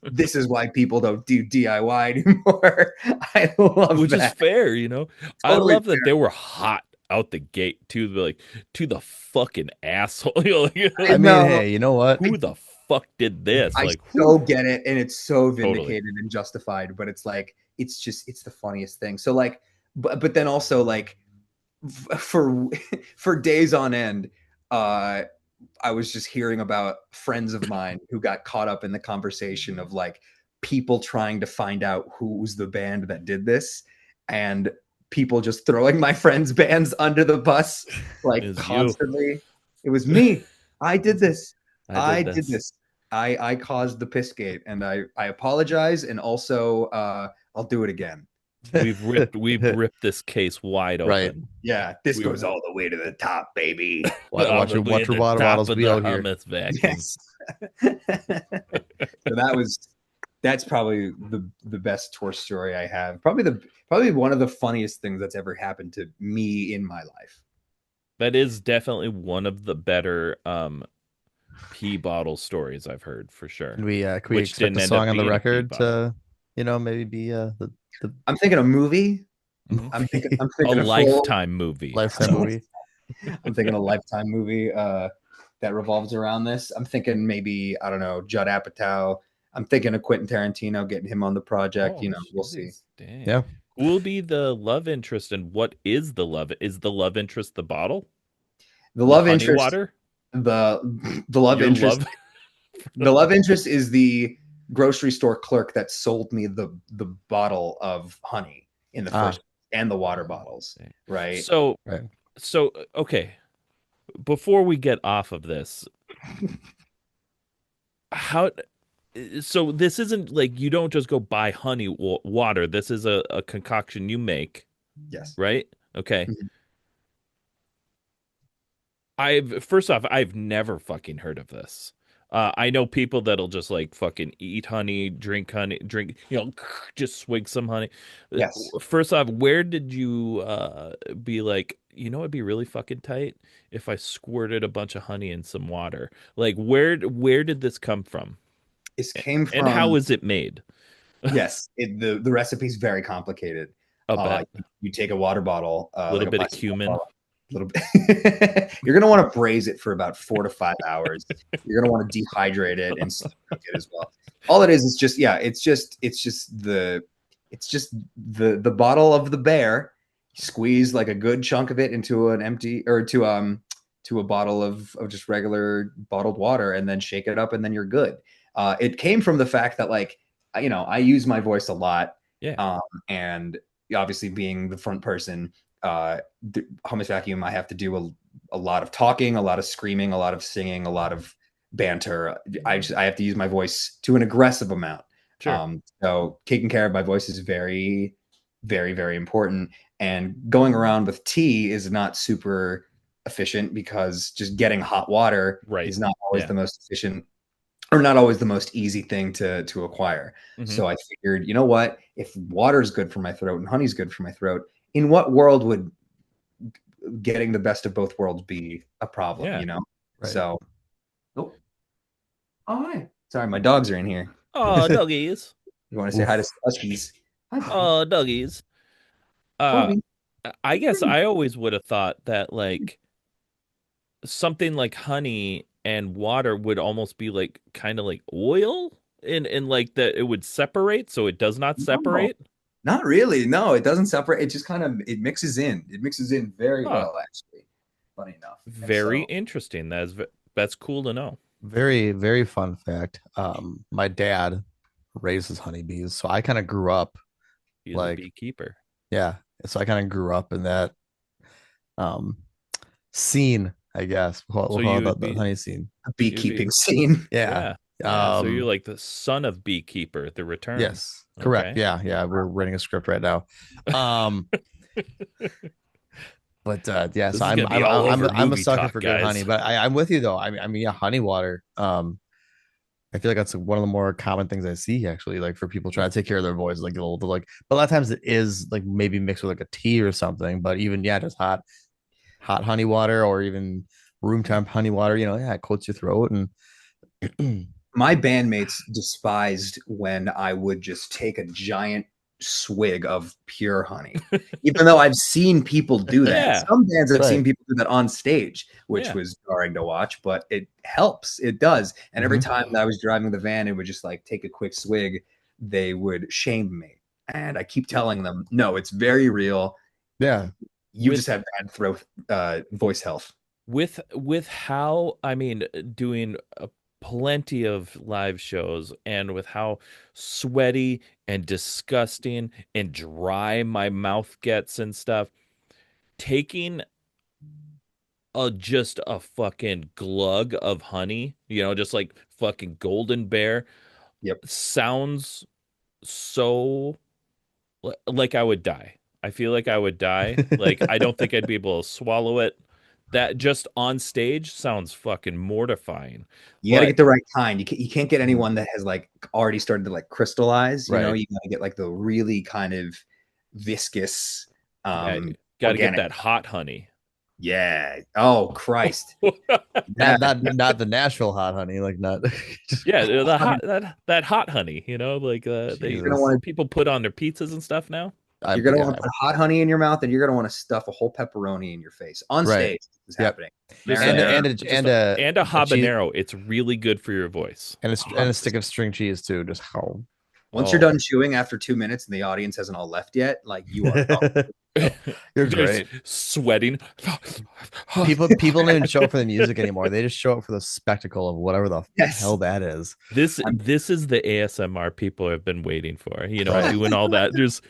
this is why people don't do DIY anymore. I love Which that. Is fair, Totally I love that they were hot out the gate to the fucking asshole. I mean, hey, you know what? Who the fuck did this? I get it, and it's so vindicated and justified, but it's like it's the funniest thing. So like, but then also like for days on end, I was just hearing about friends of mine who got caught up in the conversation of like people trying to find out who was the band that did this, and people just throwing my friends' bands under the bus like constantly. It was me. I did this. I did this. I caused the pissgate, and I apologize, and also I'll do it again. We've ripped this case wide open. Right. Yeah, this goes all the way to the top, baby. Watch your water bottles be out here. Yes. So that's probably the best tour story I have. Probably one of the funniest things that's ever happened to me in my life. That is definitely one of the better pee bottle stories I've heard, for sure. Can we expect a song on the record to maybe be the I'm thinking a movie. I'm thinking a Lifetime movie. Movie. I'm thinking a Lifetime movie that revolves around this. I'm thinking maybe, I don't know, Judd Apatow. I'm thinking of Quentin Tarantino, getting him on the project. We'll see. Dang. Yeah. Who will be the love interest, and what is the love? Is the love interest the bottle? The love honey interest. Water? The love interest. The love interest is the grocery store clerk that sold me the bottle of honey in the first, and the water bottles, right? So okay. Before we get off of this, so this isn't like you don't just go buy honey water. This is a concoction you make. Yes. Right? Okay. Mm-hmm. I've never fucking heard of this. I know people that'll just like fucking eat honey, drink, just swig some honey. Yes. First off, where did you be like, it'd be really fucking tight if I squirted a bunch of honey in some water? Like, where did this come from? This came from. And how is it made? Yes, the recipe's very complicated. You take a water bottle, a little bit of cumin. Little bit. You're gonna want to braise it for about 4 to 5 hours. You're gonna want to dehydrate it and cook it as well. All it is just the bottle of the bear. Squeeze like a good chunk of it into an empty or to a bottle of just regular bottled water, and then shake it up, and then you're good. It came from the fact that I use my voice a lot. Yeah. And obviously being the front person. HummusVacuum, I have to do a lot of talking, a lot of screaming, a lot of singing, a lot of banter. I have to use my voice to an aggressive amount. Sure. So taking care of my voice is very, very, very important. And going around with tea is not super efficient because just getting hot water is not always the most efficient, or not always the most easy thing to acquire. Mm-hmm. So I figured, you know what? If water is good for my throat and honey's good for my throat, in what world would getting the best of both worlds be a problem? Right. So, hi. Sorry, my dogs are in here. Oh, doggies. You want to say hi to Huskies? Oh, doggies. I guess I always would have thought that like something like honey and water would almost be like kind of like oil, and like that it would separate, so it does not separate. Not really. No, it doesn't separate. It just kind of mixes in. It mixes in very well, actually. Funny enough. Very interesting. That's cool to know. Very, very fun fact. My dad raises honeybees, so I kind of grew up a beekeeper. Yeah, so I kind of grew up in that scene, I guess. We'll call it the honey scene, a beekeeping scene. Yeah. So you're like the son of Beekeeper, The Return. Yes, correct. Okay. Yeah. We're writing a script right now. But yeah, so I'm a sucker for good honey. But I'm with you though. I mean, honey water. I feel like that's one of the more common things I see actually, like for people trying to take care of their voice, like but a lot of times it is like maybe mixed with like a tea or something. But even just hot honey water, or even room temp honey water. It coats your throat and. My bandmates despised when I would just take a giant swig of pure honey, even though I've seen people do that. Yeah. Some bands I've seen people do that on stage, which was jarring to watch, but it helps. It does. And every time that I was driving the van, it would just like take a quick swig. They would shame me. And I keep telling them, no, it's very real. Yeah. You just have bad throat, voice health. With how, doing plenty of live shows, and with how sweaty and disgusting and dry my mouth gets and stuff, taking just a fucking glug of honey, just like fucking Golden Bear, sounds so like I would die. I feel like I would die. Like I don't think I'd be able to swallow it. That just on stage sounds fucking mortifying. You got to get the right kind. You can't get anyone that has like already started to like crystallize. You got to get like the really kind of viscous. Got to get that hot honey. Yeah. Oh Christ. not the Nashville hot honey, like not. The hot that hot honey. Like people put on their pizzas and stuff now. You're going to want to put hot honey in your mouth, and you're going to want to stuff a whole pepperoni in your face on stage. This is happening. And a habanero. It's really good for your voice. And a stick of string cheese too. Just how. Once you're done chewing after 2 minutes and the audience hasn't all left yet, like you are. You're great. Sweating. People don't even show up for the music anymore. They just show up for the spectacle of whatever the hell that is. This is the ASMR people have been waiting for. Doing all that. There's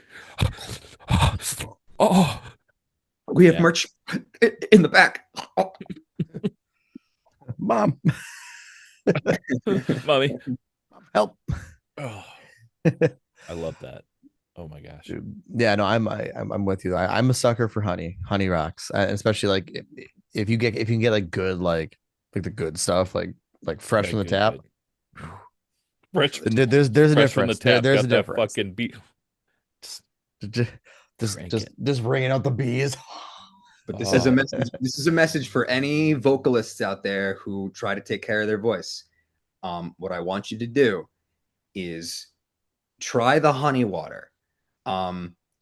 we have merch in the back. Mom. Mommy. Help. Oh, I love that. Oh my gosh. Dude. Yeah, no, I'm with you. I'm a sucker for honey rocks, especially like if you can get like good like the good stuff like fresh from the tap. Fresh. There's a difference. There's a difference. Fucking beat. Just bringing out the bees. But this is a message. This is a message for any vocalists out there who try to take care of their voice. What I want you to do is try the honey water.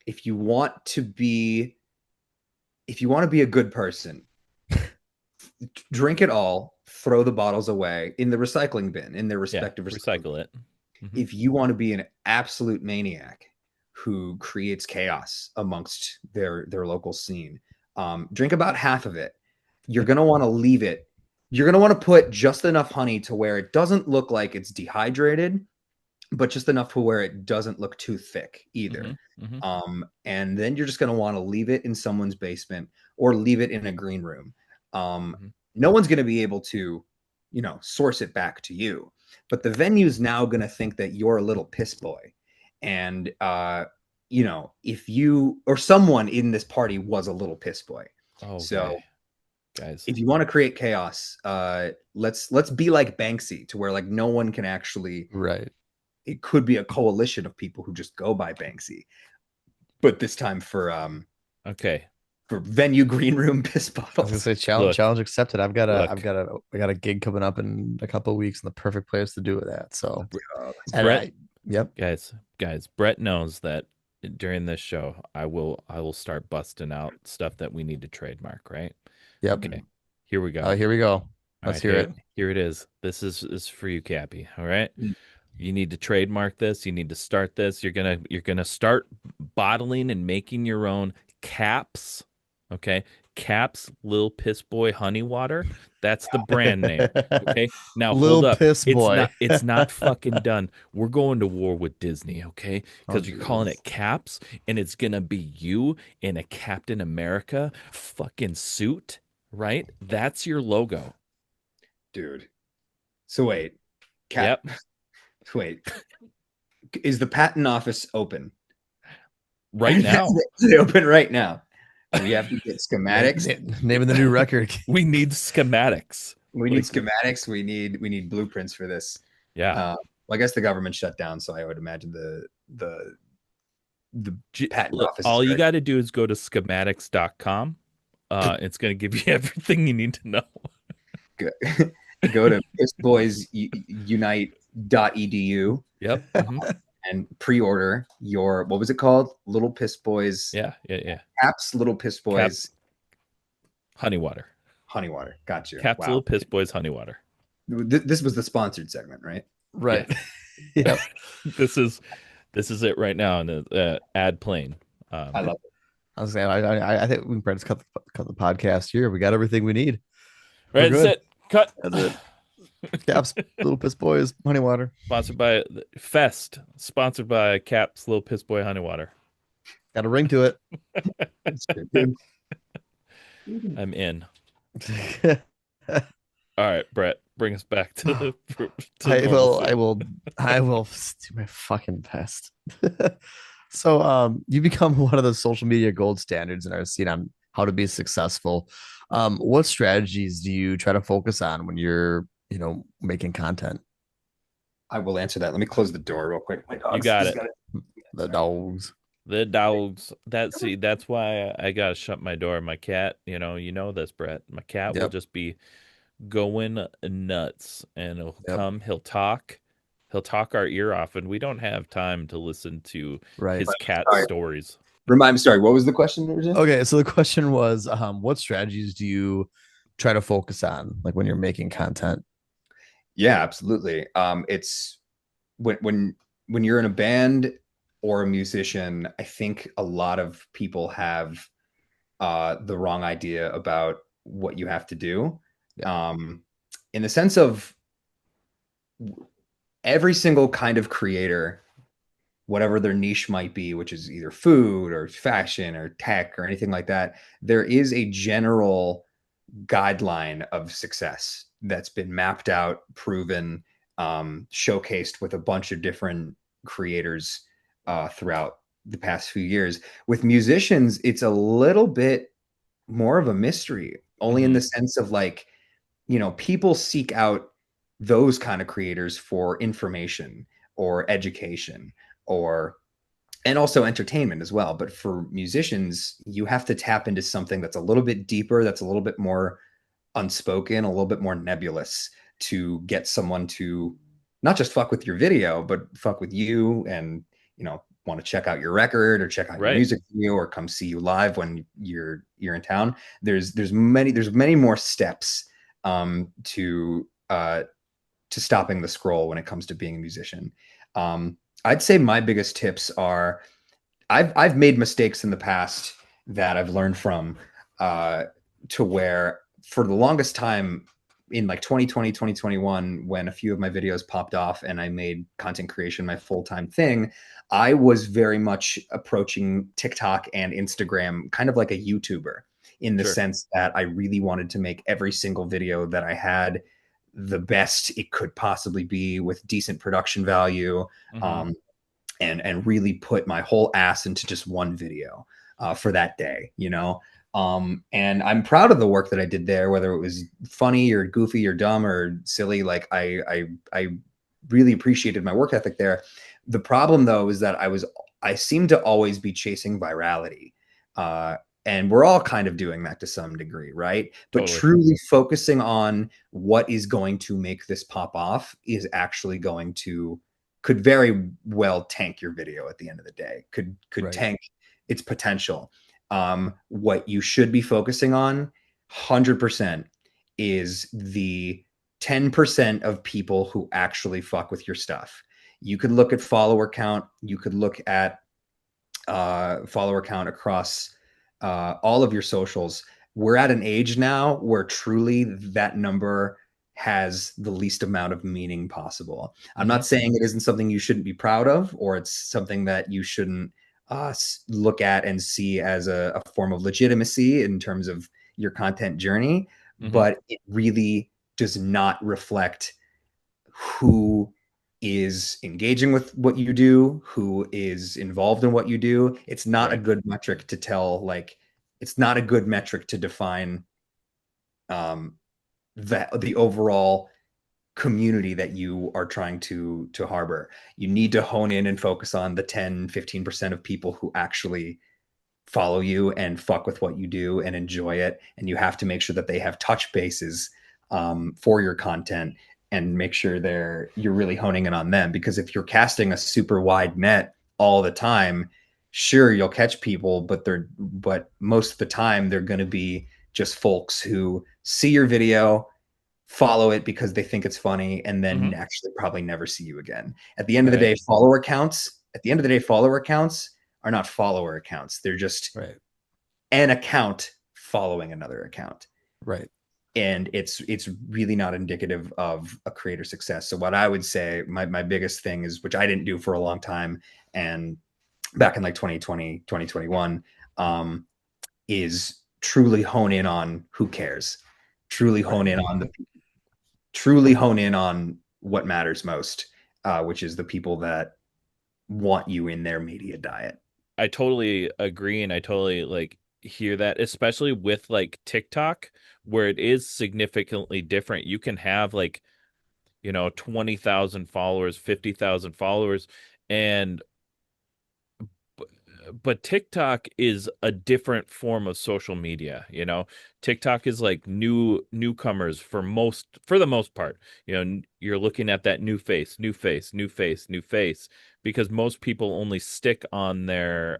If you want to be a good person, drink it all, throw the bottles away in the recycling bin in their respective recycle it. Mm-hmm. If you want to be an absolute maniac who creates chaos amongst their local scene, drink about half of it. You're going to want to leave it. You're going to want to put just enough honey to where it doesn't look like it's dehydrated, but just enough to where it doesn't look too thick either. Mm-hmm. And then you're just going to want to leave it in someone's basement or leave it in a green room. No one's going to be able to, source it back to you, but the venue's now going to think that you're a little piss boy. And, if you or someone in this party was a little piss boy. Okay. So guys, if you want to create chaos, let's be like Banksy to where like no one can actually, right. It could be a coalition of people who just go by Banksy, but this time for for venue green room piss bottles. I was gonna say challenge accepted. I got a gig coming up in a couple of weeks, and the perfect place to do it at. So, Brett, guys, Brett knows that during this show, I will start busting out stuff that we need to trademark. Right? Yep. Okay. Here we go. Here we go. Let's hear it. Here it is. This is for you, Cappy. All right. You need to trademark this. You need to start this. You're gonna start bottling and making your own Caps. Okay, Caps Lil Piss Boy Honey Water. That's the brand name. Okay, now hold up. Piss Boy. It's not fucking done. We're going to war with Disney. Okay, because you're calling it Caps, and it's gonna be you in a Captain America fucking suit, right? That's your logo, dude. So wait, Wait, is the patent office open right now? It's open right now. We have to get schematics. Name of the new record. We need schematics. We need schematics. We need blueprints for this. Yeah. Well, I guess the government shut down, so I would imagine the patent office. All you got to do is go to schematics.com. It's going to give you everything you need to know. Go to pissboysunite.edu. Yep. And pre-order your, what was it called? Little Piss Boys. Yeah. Caps Little Piss Boys. Honey water. Got you. Caps Little Piss Boys honey water. This was the sponsored segment, right? Right. Yeah. This is it right now in the ad plane. I love it. I was saying, I think we can just cut the podcast here. We got everything we need. Right, that's it. Cut. That's it. Caps Little Piss Boys Honey Water. Sponsored by Fest. Sponsored by Caps Little Piss Boy Honey Water. Got a ring to it. I'm in. All right, Brett, bring us back to the. I will do my fucking best. So, you become one of the social media gold standards in our scene on how to be successful. What strategies do you try to focus on when you're making content? I will answer that. Let me close the door real quick. My dogs. You got it. The dogs. That's why I gotta shut my door. My cat, you know this, Brett. My cat will just be going nuts, and he'll come. He'll talk our ear off, and we don't have time to listen to his cat stories. Remind me, sorry, what was the question? Okay, so the question was, what strategies do you try to focus on, like when you're making content? Yeah, absolutely. It's when you're in a band or a musician, I think a lot of people have the wrong idea about what you have to do. Yeah. In the sense of every single kind of creator, whatever their niche might be, which is either food or fashion or tech or anything like that, there is a general guideline of success that's been mapped out, proven, showcased with a bunch of different creators throughout the past few years. With musicians, it's a little bit more of a mystery, only in the sense of like, people seek out those kind of creators for information or education or and also entertainment as well. But for musicians, you have to tap into something that's a little bit deeper, that's a little bit more unspoken, a little bit more nebulous to get someone to not just fuck with your video, but fuck with you and, want to check out your record or check out your music video or come see you live when you're in town. There's many more steps to stopping the scroll when it comes to being a musician. I'd say my biggest tips are I've made mistakes in the past that I've learned from, to where for the longest time in like 2020, 2021, when a few of my videos popped off and I made content creation my full-time thing, I was very much approaching TikTok and Instagram kind of like a YouTuber in the sense that I really wanted to make every single video that I had the best it could possibly be with decent production value. And really put my whole ass into just one video for that day, and I'm proud of the work that I did there, whether it was funny or goofy or dumb or silly. Like I really appreciated my work ethic there. The problem though is that I seem to always be chasing virality. And we're all kind of doing that to some degree, right? But truly focusing on what is going to make this pop off is actually could very well tank your video at the end of the day, could tank its potential. What you should be focusing on 100% is the 10% of people who actually fuck with your stuff. You could look at follower count. You could look at follower count across all of your socials. We're at an age now where truly that number has the least amount of meaning possible. I'm not saying it isn't something you shouldn't be proud of, or it's something that you shouldn't look at and see as a form of legitimacy in terms of your content journey, but it really does not reflect who is engaging with what you do, who is involved in what you do. It's not a good metric to tell, like, it's not a good metric to define the overall community that you are trying to harbor. You need to hone in and focus on the 10-15% of people who actually follow you and fuck with what you do and enjoy it. And you have to make sure that they have touch bases for your content and make sure you're really honing in on them. Because if you're casting a super wide net all the time, sure, you'll catch people, but most of the time they're going to be just folks who see your video, follow it because they think it's funny, and then actually probably never see you again. At the end of the day, follower accounts are not follower accounts. They're just an account following another account. Right. And it's really not indicative of a creator success. So what I would say, my biggest thing is, which I didn't do for a long time, and back in like 2020, 2021, is truly hone in on who cares. Truly hone in on what matters most, which is the people that want you in their media diet. I totally agree, and I totally like hear that, especially with like TikTok, where it is significantly different. You can have like 20,000 followers, 50,000 followers, and but TikTok is a different form of social media, you know. TikTok is like newcomers for the most part. You know, you're looking at that new face, new face, new face, new face, because most people only stick on their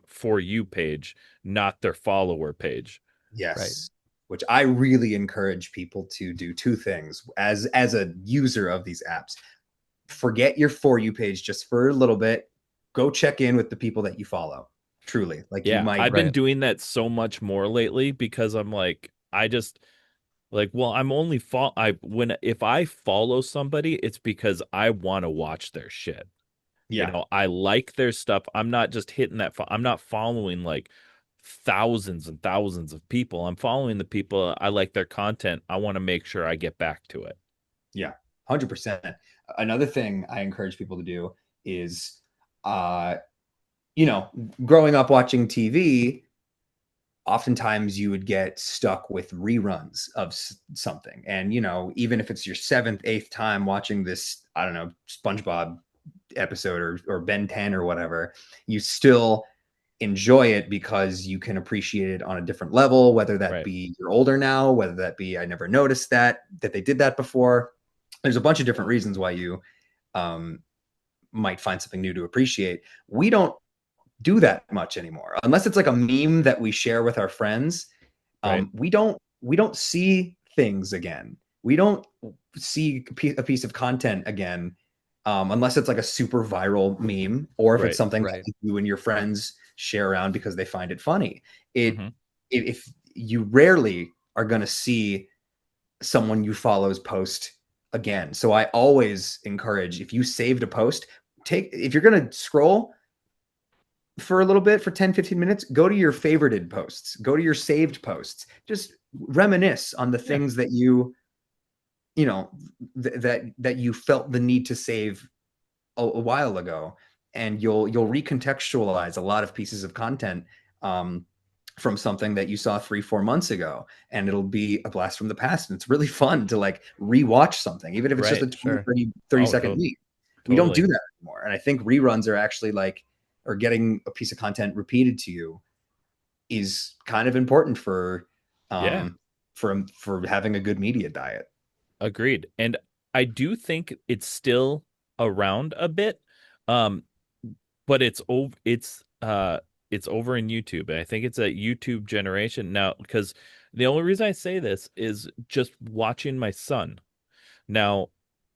For You page, not their follower page. Yes. Right. Which I really encourage people to do two things as a user of these apps. Forget your For You page just for a little bit. Go check in with the people that you follow. Truly. Like Yeah, you might I've been doing that so much more lately because I'm like, I just like, well, I'm only if I follow somebody, it's because I want to watch their shit. Yeah. You know, I like their stuff. I'm not just hitting that. I'm not following like thousands and thousands of people. I'm following the people. I like their content. I want to make sure I get back to it. Yeah, 100%. Another thing I encourage people to do is, you know, growing up watching TV, oftentimes you would get stuck with reruns of something. And, you know, even if it's your seventh, eighth time watching this, I don't know, SpongeBob episode or Ben 10 or whatever, you still enjoy it because you can appreciate it on a different level, whether that be you're older now, whether that be I never noticed that they did that before. There's a bunch of different reasons why you might find something new to appreciate. We don't do that much anymore, unless it's like a meme that we share with our friends. We don't see things again. We don't see a piece of content again, unless it's like a super viral meme, or if it's something that you and your friends share around because they find it funny. If you rarely are going to see someone you follow's post again. So I always encourage, if you saved a post, if you're going to scroll for a little bit, for 10, 15 minutes, go to your favorited posts, go to your saved posts, just reminisce on the things that you know, that you felt the need to save a while ago, and you'll recontextualize a lot of pieces of content from something that you saw 3-4 months ago, and it'll be a blast from the past. And it's really fun to like rewatch something, even if it's just a 20, 30 second meme. We don't do that anymore. And I think reruns are actually like, or getting a piece of content repeated to you is kind of important for having a good media diet. Agreed. And I do think it's still around a bit. But it's over in YouTube. And I think it's a YouTube generation now, because the only reason I say this is just watching my son. Now,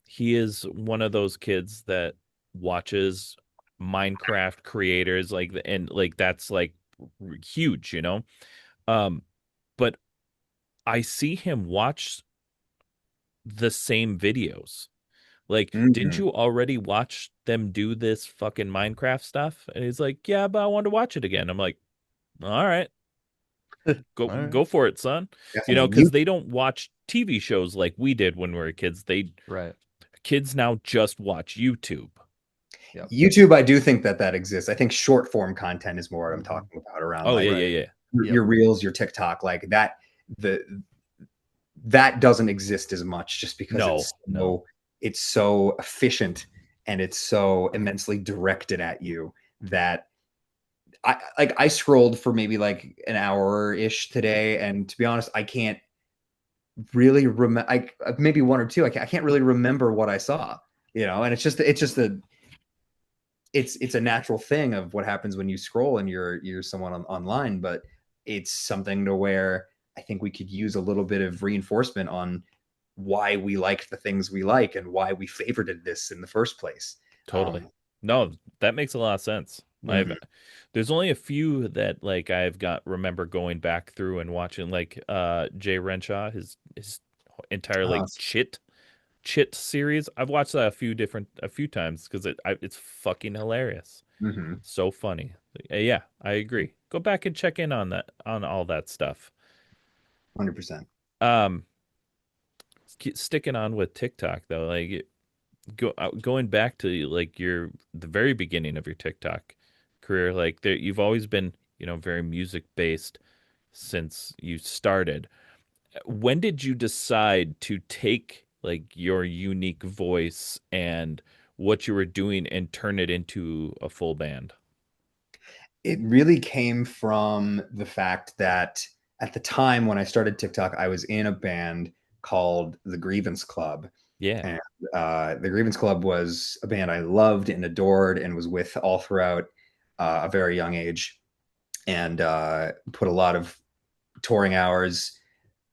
he is one of those kids that watches Minecraft creators, and that's like huge, you know. But I see him watch the same videos. Like, didn't you already watch them do this fucking Minecraft stuff? And he's like, yeah, but I want to watch it again. I'm like, all right, go for it, son. Definitely. You know, because they don't watch TV shows like we did when we were kids. Kids now just watch YouTube. Yep. YouTube, I do think that exists. I think short form content is more what I'm talking about, around your reels, your TikTok, like that. That doesn't exist as much, just because it's so efficient and it's so immensely directed at you that I scrolled for maybe like an hour ish today, and to be honest, I can't really remember. Maybe one or two. I can't really remember what I saw, you know. And it's just it's a natural thing of what happens when you scroll and you're someone online. But it's something to where I think we could use a little bit of reinforcement on why we liked the things we like and why we favorited this in the first place. Totally. No, that makes a lot of sense. There's only a few that like remember going back through and watching, like Jay Renshaw, his entire like chit series. I've watched that a few times because it's fucking hilarious. So funny. Yeah, I agree. Go back and check in on all that stuff. 100%. Sticking on with TikTok though, like going back to like the very beginning of your TikTok career, like you've always been, you know, very music based since you started. When did you decide to take like your unique voice and what you were doing and turn it into a full band? It really came from the fact that at the time when I started TikTok, I was in a band called the Grievance Club. Yeah. And the Grievance Club was a band I loved and adored and was with all throughout a very young age, and put a lot of touring hours,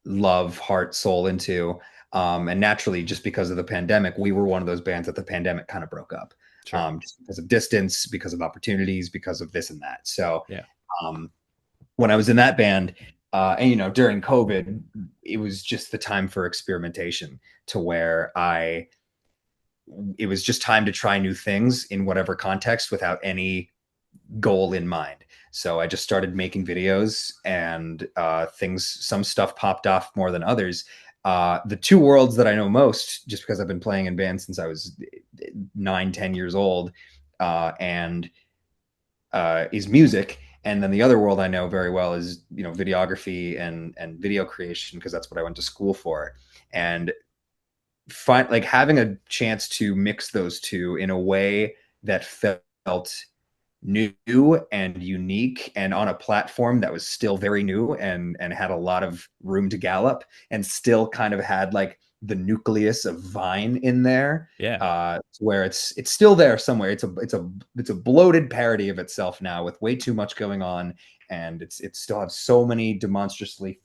love, heart, soul into. And naturally, just because of the pandemic, we were one of those bands that the pandemic kind of broke up. Sure. Just because of distance, because of opportunities, because of this and that. So yeah. When I was in that band, and during COVID, it was just the time for experimentation, to where it was just time to try new things in whatever context without any goal in mind. So I just started making videos, and some stuff popped off more than others. The two worlds that I know most, just because I've been playing in bands since I was 9, 10 years old, and is music. And then the other world I know very well is, videography and video creation, because that's what I went to school for. And having a chance to mix those two in a way that felt new and unique, and on a platform that was still very new, and had a lot of room to gallop, and still kind of had like the nucleus of Vine in there. Where it's still there somewhere. It's a bloated parody of itself now, with way too much going on, and it still has so many demonstrably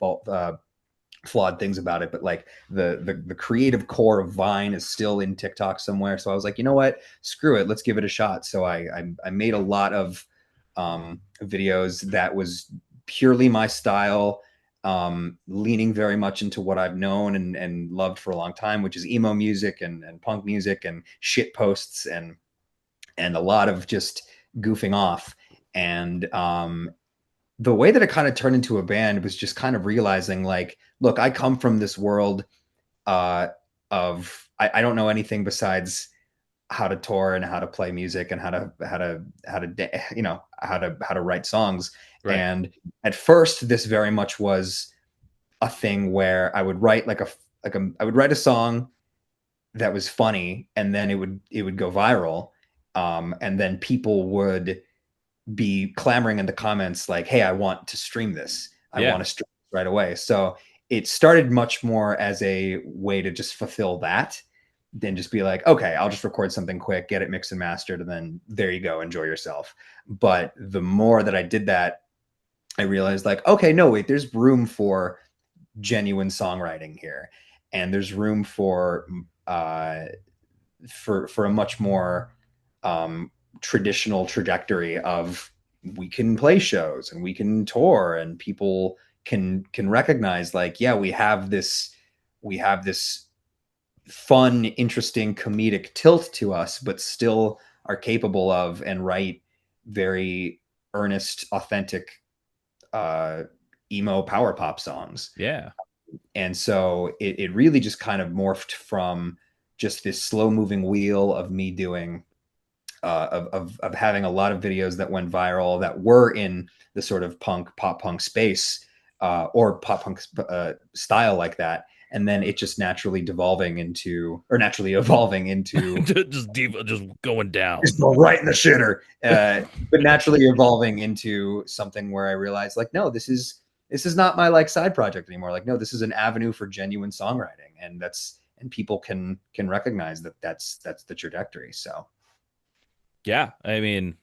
flawed things about it, but like the creative core of Vine is still in TikTok somewhere. So I was like, you know what, screw it, let's give it a shot. So I made a lot of videos that was purely my style, leaning very much into what I've known and loved for a long time, which is emo music and punk music and shit posts and a lot of just goofing off. And the way that it kind of turned into a band was just kind of realizing, like, look, I come from this world of I don't know anything besides how to tour and how to play music and how to write songs. Right. And at first, this very much was a thing where I would write I would write a song that was funny, and then it would go viral, and then people would be clamoring in the comments like, hey, I want to stream this. I want to stream this right away. So it started much more as a way to just fulfill that, than just be like, okay, I'll just record something quick, get it mixed and mastered, and then there you go, enjoy yourself. But the more that I did that, I realized, like, okay, no, wait, there's room for genuine songwriting here. And there's room for a much more traditional trajectory of, we can play shows and we can tour, and people can recognize, like, yeah, we have this fun, interesting, comedic tilt to us, but still are capable of and write very earnest, authentic emo power pop songs. Yeah. And so it really just kind of morphed from just this slow moving wheel of me doing of having a lot of videos that went viral that were in the sort of pop punk space, or pop punk style like that. And then it just naturally evolving into just going down, just go right in the shitter, but naturally evolving into something where I realized, like, no, this is not my like side project anymore. Like, no, this is an avenue for genuine songwriting, and people can recognize that's the trajectory. So yeah, I mean,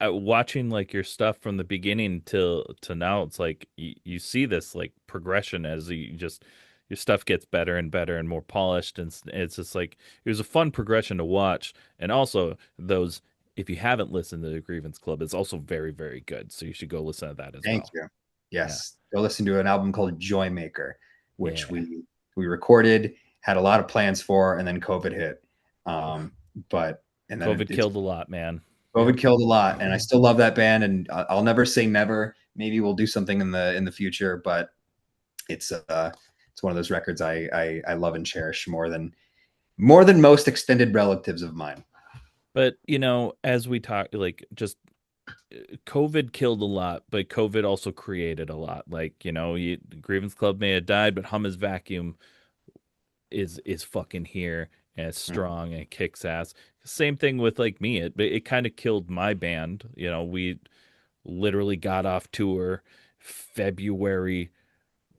watching like your stuff from the beginning to now, it's like you see this like progression as your stuff gets better and better and more polished, and it's just like, it was a fun progression to watch. And also, those, if you haven't listened to the Grievance Club, it's also very, very good, so you should go listen to that as well. Thank you. Yes, go listen to an album called Joy Maker, which we recorded, had a lot of plans for, and then COVID hit. And then COVID killed a lot, man. COVID killed a lot, and I still love that band, and I'll never say never. Maybe we'll do something in the future, but it's one of those records I love and cherish more than most extended relatives of mine. But as we talk, like, just COVID killed a lot, but COVID also created a lot. Like, Grievance Club may have died, but HummusVacuum is fucking here, and it's strong and it kicks ass. Same thing with like me. It kind of killed my band. literally got off tour February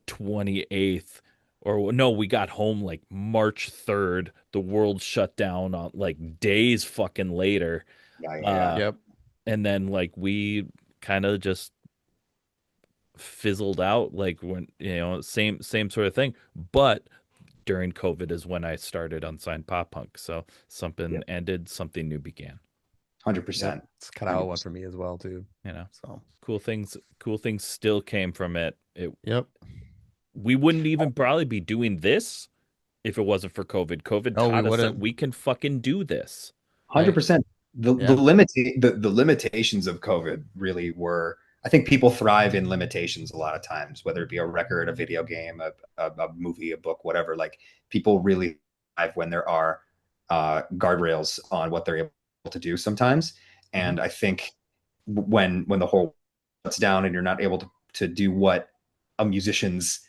28th, or no, we got home like March 3rd. The world shut down on like days fucking later. Yeah. Yep. And then like we kind of just fizzled out, like when, same sort of thing. But during COVID is when I started Unsigned Pop Punk. So something ended, something new began. 100%. It's kind of how it went for me as well too. So cool things still came from it. Yep. We wouldn't even probably be doing this if it wasn't for COVID. COVID taught us that we can fucking do this. 100%. The limitations of COVID really were, I think people thrive in limitations a lot of times, whether it be a record, a video game, a movie, a book, whatever. Like people really thrive when there are guardrails on what they're able to do sometimes. And I think when the whole shuts down and you're not able to do what a musician's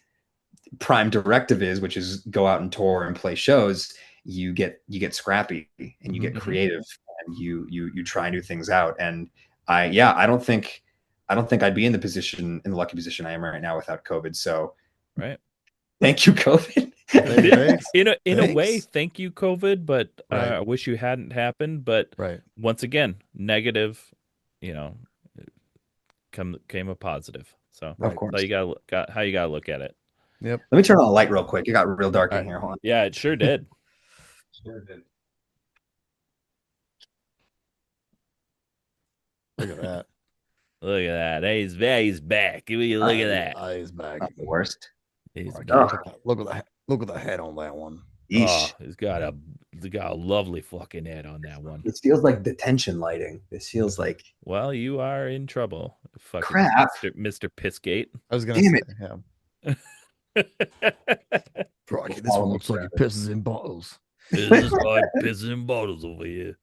prime directive is, which is go out and tour and play shows, you get scrappy and you get creative and you try new things out. And I don't think I'd be in the lucky position I am right now without COVID. So thank you, COVID. in a way, thank you, COVID, but I wish you hadn't happened. But once again, negative, came a positive. So of course, so you got how you gotta look at it. Yep. Let me turn on the light real quick. It got real dark in here. Hold on. Yeah, it sure did. Sure did. Look at that. Look at that. Hey, he's back. Look at that. He's back. Not the worst. Look at the head on that one. Oh, he's got a lovely fucking head on that one. This feels like detention lighting. This feels like. Well, you are in trouble. Fucking crap, Mr. Pissgate. I was gonna say, yeah. Brocky, this one looks like he pisses in bottles. This is like pissing in bottles over here.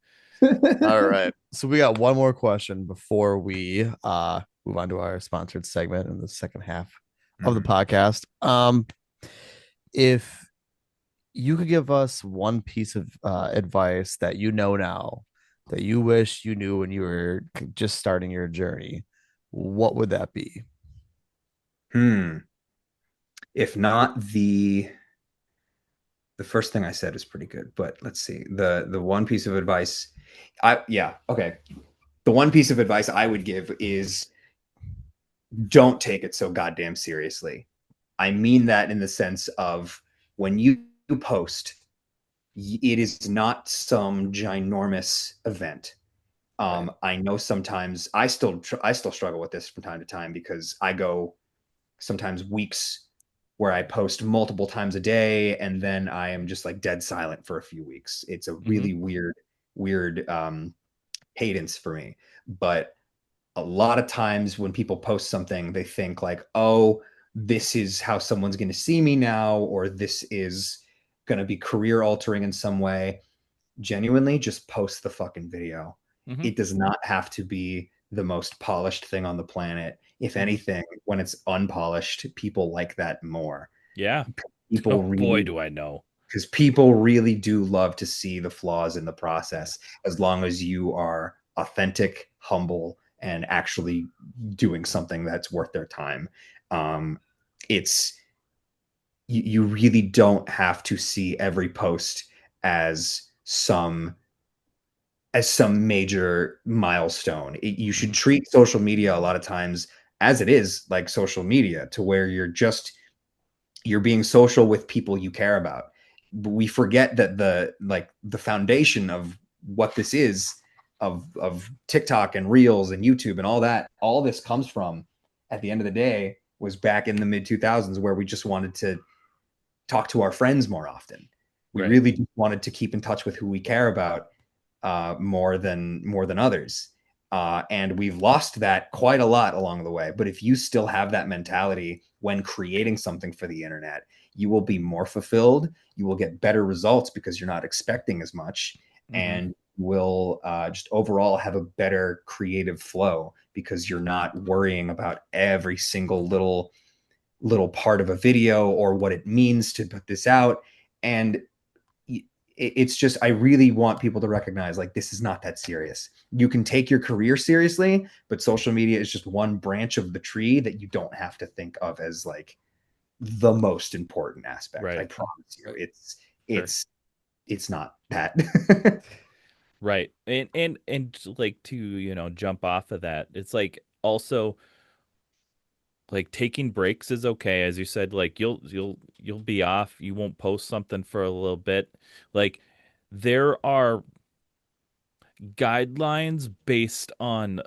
All right. So we got one more question before we move on to our sponsored segment in the second half of the podcast. If you could give us one piece of advice that you know now that you wish you knew when you were just starting your journey, what would that be? If not the first thing I said is pretty good, but let's see. The one piece of advice the one piece of advice I would give is don't take it so goddamn seriously. I mean that in the sense of when you post, it is not some ginormous event. I know sometimes I still struggle with this from time to time because I go sometimes weeks where I post multiple times a day and then I am just like dead silent for a few weeks. It's a really weird cadence for me. But a lot of times when people post something, they think like, oh, this is how someone's going to see me now, or this is going to be career altering in some way. Genuinely, just post the fucking video. It does not have to be the most polished thing on the planet. If anything, when it's unpolished, people like that more. Yeah. People boy, do I know. Because people really do love to see the flaws in the process, as long as you are authentic, humble, and actually doing something that's worth their time. You really don't have to see every post as some major milestone. You should treat social media a lot of times as it is, like social media, to where you're being social with people you care about. We forget that the foundation of what this is, of TikTok and Reels and YouTube and all this comes from, at the end of the day, was back in the mid 2000s, where we just wanted to talk to our friends more often. We really just wanted to keep in touch with who we care about more than others. And we've lost that quite a lot along the way. But if you still have that mentality when creating something for the internet, you will be more fulfilled. You will get better results because you're not expecting as much, and will just overall have a better creative flow because you're not worrying about every single little part of a video or what it means to put this out. And it's just, I really want people to recognize like this is not that serious. You can take your career seriously, but social media is just one branch of the tree that you don't have to think of as like the most important aspect. Right. I promise you, Sure. it's not that. Right. And like to, jump off of that, it's like also like taking breaks is okay. As you said, like you'll be off, you won't post something for a little bit. Like there are guidelines based on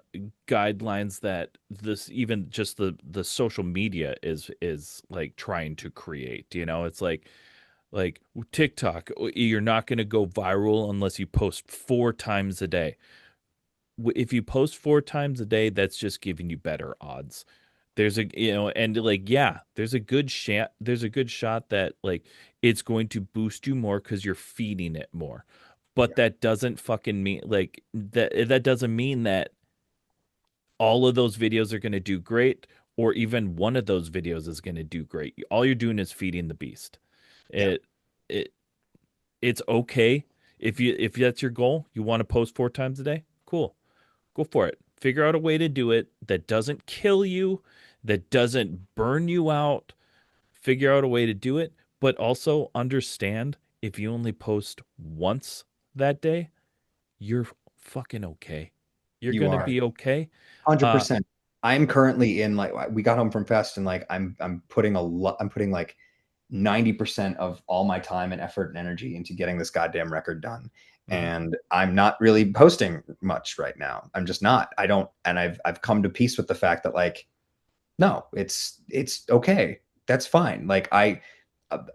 guidelines that this even just the social media is like trying to create. It's like TikTok, you're not going to go viral unless you post 4 times a day. If you post 4 times a day, that's just giving you better odds. There's a and like yeah, there's a good shot that like it's going to boost you more because you're feeding it more. But that doesn't fucking mean like that doesn't mean that all of those videos are going to do great, or even one of those videos is going to do great. All you're doing is feeding the beast. It it it's okay if that's your goal, you want to post 4 times a day, cool, go for it. Figure out a way to do it that doesn't kill you, that doesn't burn you out. Figure out a way to do it, but also understand if you only post once that day, you're fucking okay. You're You gonna are be okay. 100%. I'm currently in like, we got home from Fest and like I'm putting I'm putting like 90% of all my time and effort and energy into getting this goddamn record done. And I'm not really posting much right now. I'm just not. I don't, and I've come to peace with the fact that like, no, it's okay. That's fine. Like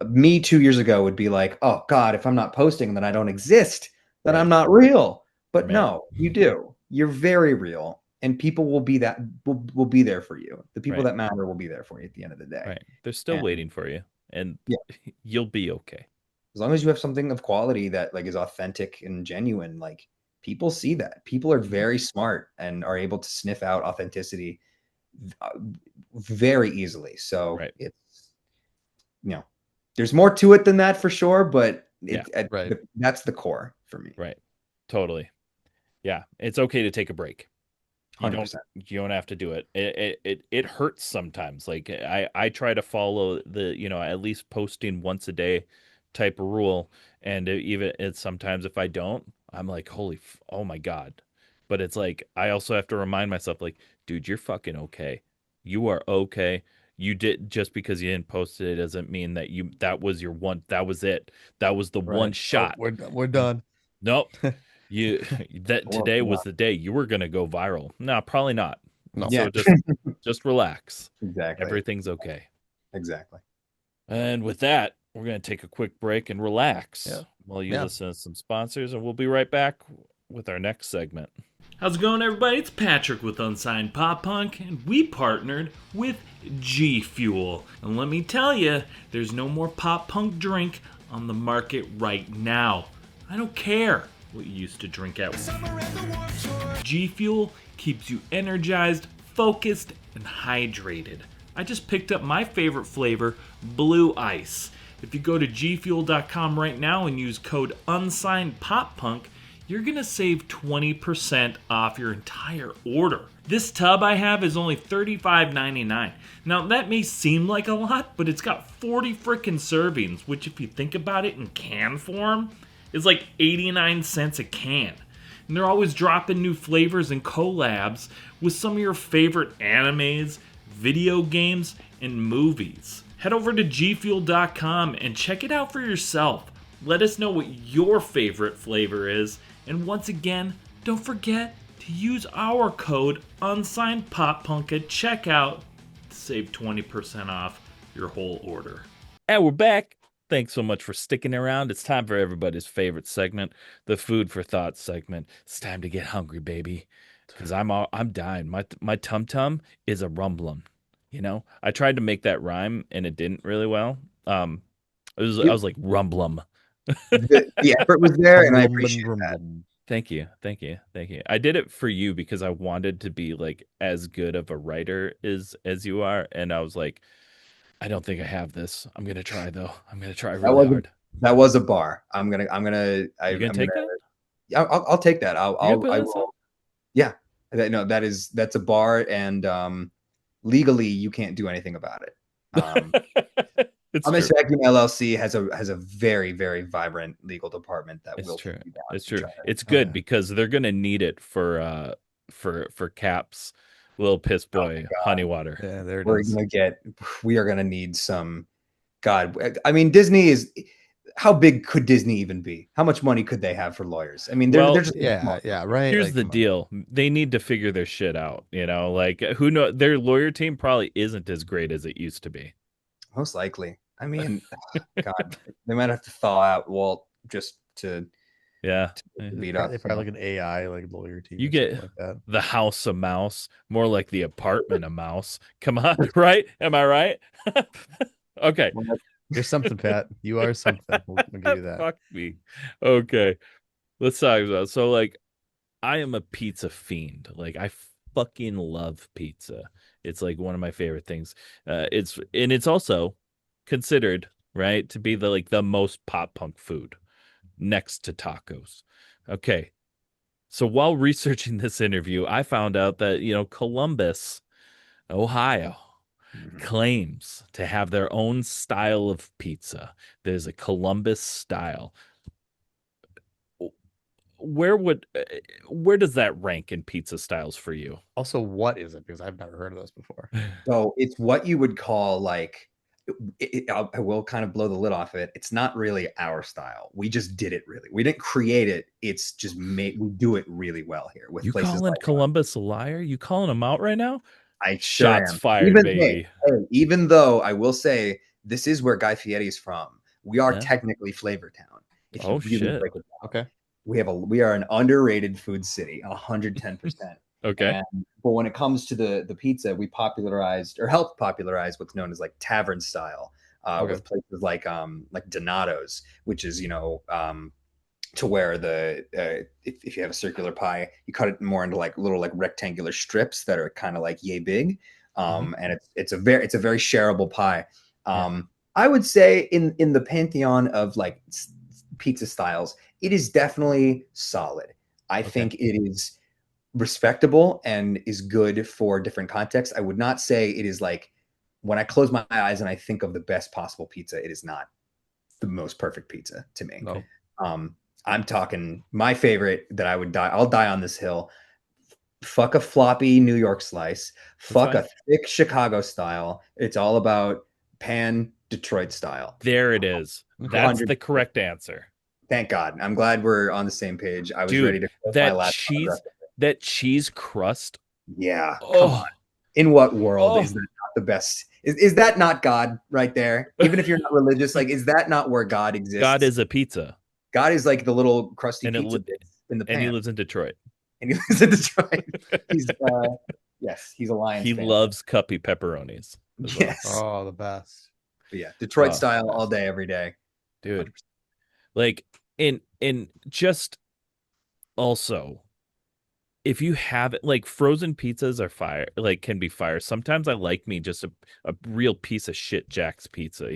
me 2 years ago would be like, oh God, if I'm not posting, then I don't exist, then I'm not real. But Right. no, you do. You're very real. And people will be will be there for you. The people that matter will be there for you at the end of the day. Right. They're still waiting for you. And yeah, you'll be okay. As long as you have something of quality that like is authentic and genuine, like people see that. People are very smart and are able to sniff out authenticity very easily. So it's, there's more to it than that for sure, but that's the core for me. Right. Totally. Yeah. It's okay to take a break. You 100%. don't have to do it. It hurts sometimes. Like I try to follow the, at least posting once a day type of rule. And it's sometimes if I don't, I'm like, oh my God. But it's like, I also have to remind myself like, dude, you're fucking okay. You are okay. You did, just because you didn't post it doesn't mean that that was your one, that was it. That was the one shot. Oh, we're done. Nope. Today was the day you were gonna go viral. No, probably not. No. So just relax. Exactly. Everything's okay. Exactly. And with that, we're gonna take a quick break and relax while you listen to some sponsors, and we'll be right back with our next segment. How's it going, everybody? It's Patrick with Unsigned Pop Punk, and we partnered with GFUEL. And let me tell you, there's no more pop punk drink on the market right now. I don't care what you used to drink at. GFUEL keeps you energized, focused, and hydrated. I just picked up my favorite flavor, Blue Ice. If you go to gfuel.com right now and use code UnsignedPopPunk, you're going to save 20% off your entire order. This tub I have is only $35.99. Now that may seem like a lot, but it's got 40 frickin' servings, which if you think about it in can form, is like 89 cents a can. And they're always dropping new flavors and collabs with some of your favorite animes, video games, and movies. Head over to gfuel.com and check it out for yourself. Let us know what your favorite flavor is. And once again, don't forget to use our code UnsignedPopPunk at checkout to save 20% off your whole order. And we're back. Thanks so much for sticking around. It's time for everybody's favorite segment, the Food for Thought segment. It's time to get hungry, baby, because I'm dying. My tum-tum is a rumbling. I tried to make that rhyme and it didn't really well. I was like rumblum. The effort was there, and I appreciate that. Thank you. I did it for you because I wanted to be like as good of a writer as you are, and I was like, I don't think I have this. I'm gonna try though. I'm gonna try really hard. That was a bar. I'm gonna take that? Yeah, I'll take that. I will. Yeah, no, that's a bar, and legally you can't do anything about it. HummusVacuum LLC has a very, very vibrant legal department that will take you down. It's true. It's good because they're gonna need it for Cap's little piss boy honey water. Yeah, there it is. We are gonna need some. God, I mean, Disney is. How big could Disney even be? How much money could they have for lawyers? I mean, they're just right. Here's the deal: they need to figure their shit out. You know, like who knows? Their lawyer team probably isn't as great as it used to be. Most likely. I mean, God, they might have to thaw out Walt just to beat up. They probably like an AI like lawyer team. You get like that. The house of mouse, more like the apartment of mouse. Come on, right? Am I right? Okay. You're something, Pat. You are something. We'll give you that. Fuck me. Okay. Let's talk about. So, like, I am a pizza fiend. Like, I fucking love pizza. It's like one of my favorite things. It's also considered right to be the most pop punk food next to tacos. Okay. So while researching this interview, I found out that Columbus, Ohio, claims to have their own style of pizza. There's a Columbus style. Where does that rank in pizza styles for you? Also, what is it? Because I've never heard of this before. So it's what you would call like, I will kind of blow the lid off it. It's not really our style. We just did it really. We didn't create it. It's just we do it really well here with you places calling like Columbus a liar? You calling them out right now? I sure Shots am. fired, baby. Even though I will say this is where Guy Fieri's from. We are technically Flavor Town. If you really break it down. Okay. We are an underrated food city, 110%. Okay. But when it comes to the pizza, we popularized or helped popularize what's known as like tavern style, with places like Donato's, which is to where if you have a circular pie, you cut it more into like little like rectangular strips that are kind of like yay big, and it's a very shareable pie. I would say in the pantheon of like pizza styles, it is definitely solid. I think it is respectable and is good for different contexts. I would not say it is like when I close my eyes and I think of the best possible pizza, it is not the most perfect pizza to me. No. I'm talking my favorite that I'll die on this hill. Fuck a floppy New York slice. Fuck a thick Chicago style. It's all about pan Detroit style. There it is. That's 100%. The correct answer. Thank God. I'm glad we're on the same page. I was ready to that cheese crust. Yeah. Come on. In what world is that not the best? Is that not God right there? Even if you're not religious, like, is that not where God exists? God is a pizza. God is like the little crusty pizza in the pan. And he lives in Detroit. He's yes, he's a Lions fan. He loves cuppy pepperonis. Yes. Oh, the best. But yeah, Detroit style all day, every day. Dude. 100%. Like in just also, if you have it, like frozen pizzas are fire, like can be fire. Sometimes I like me just a real piece of shit Jack's pizza,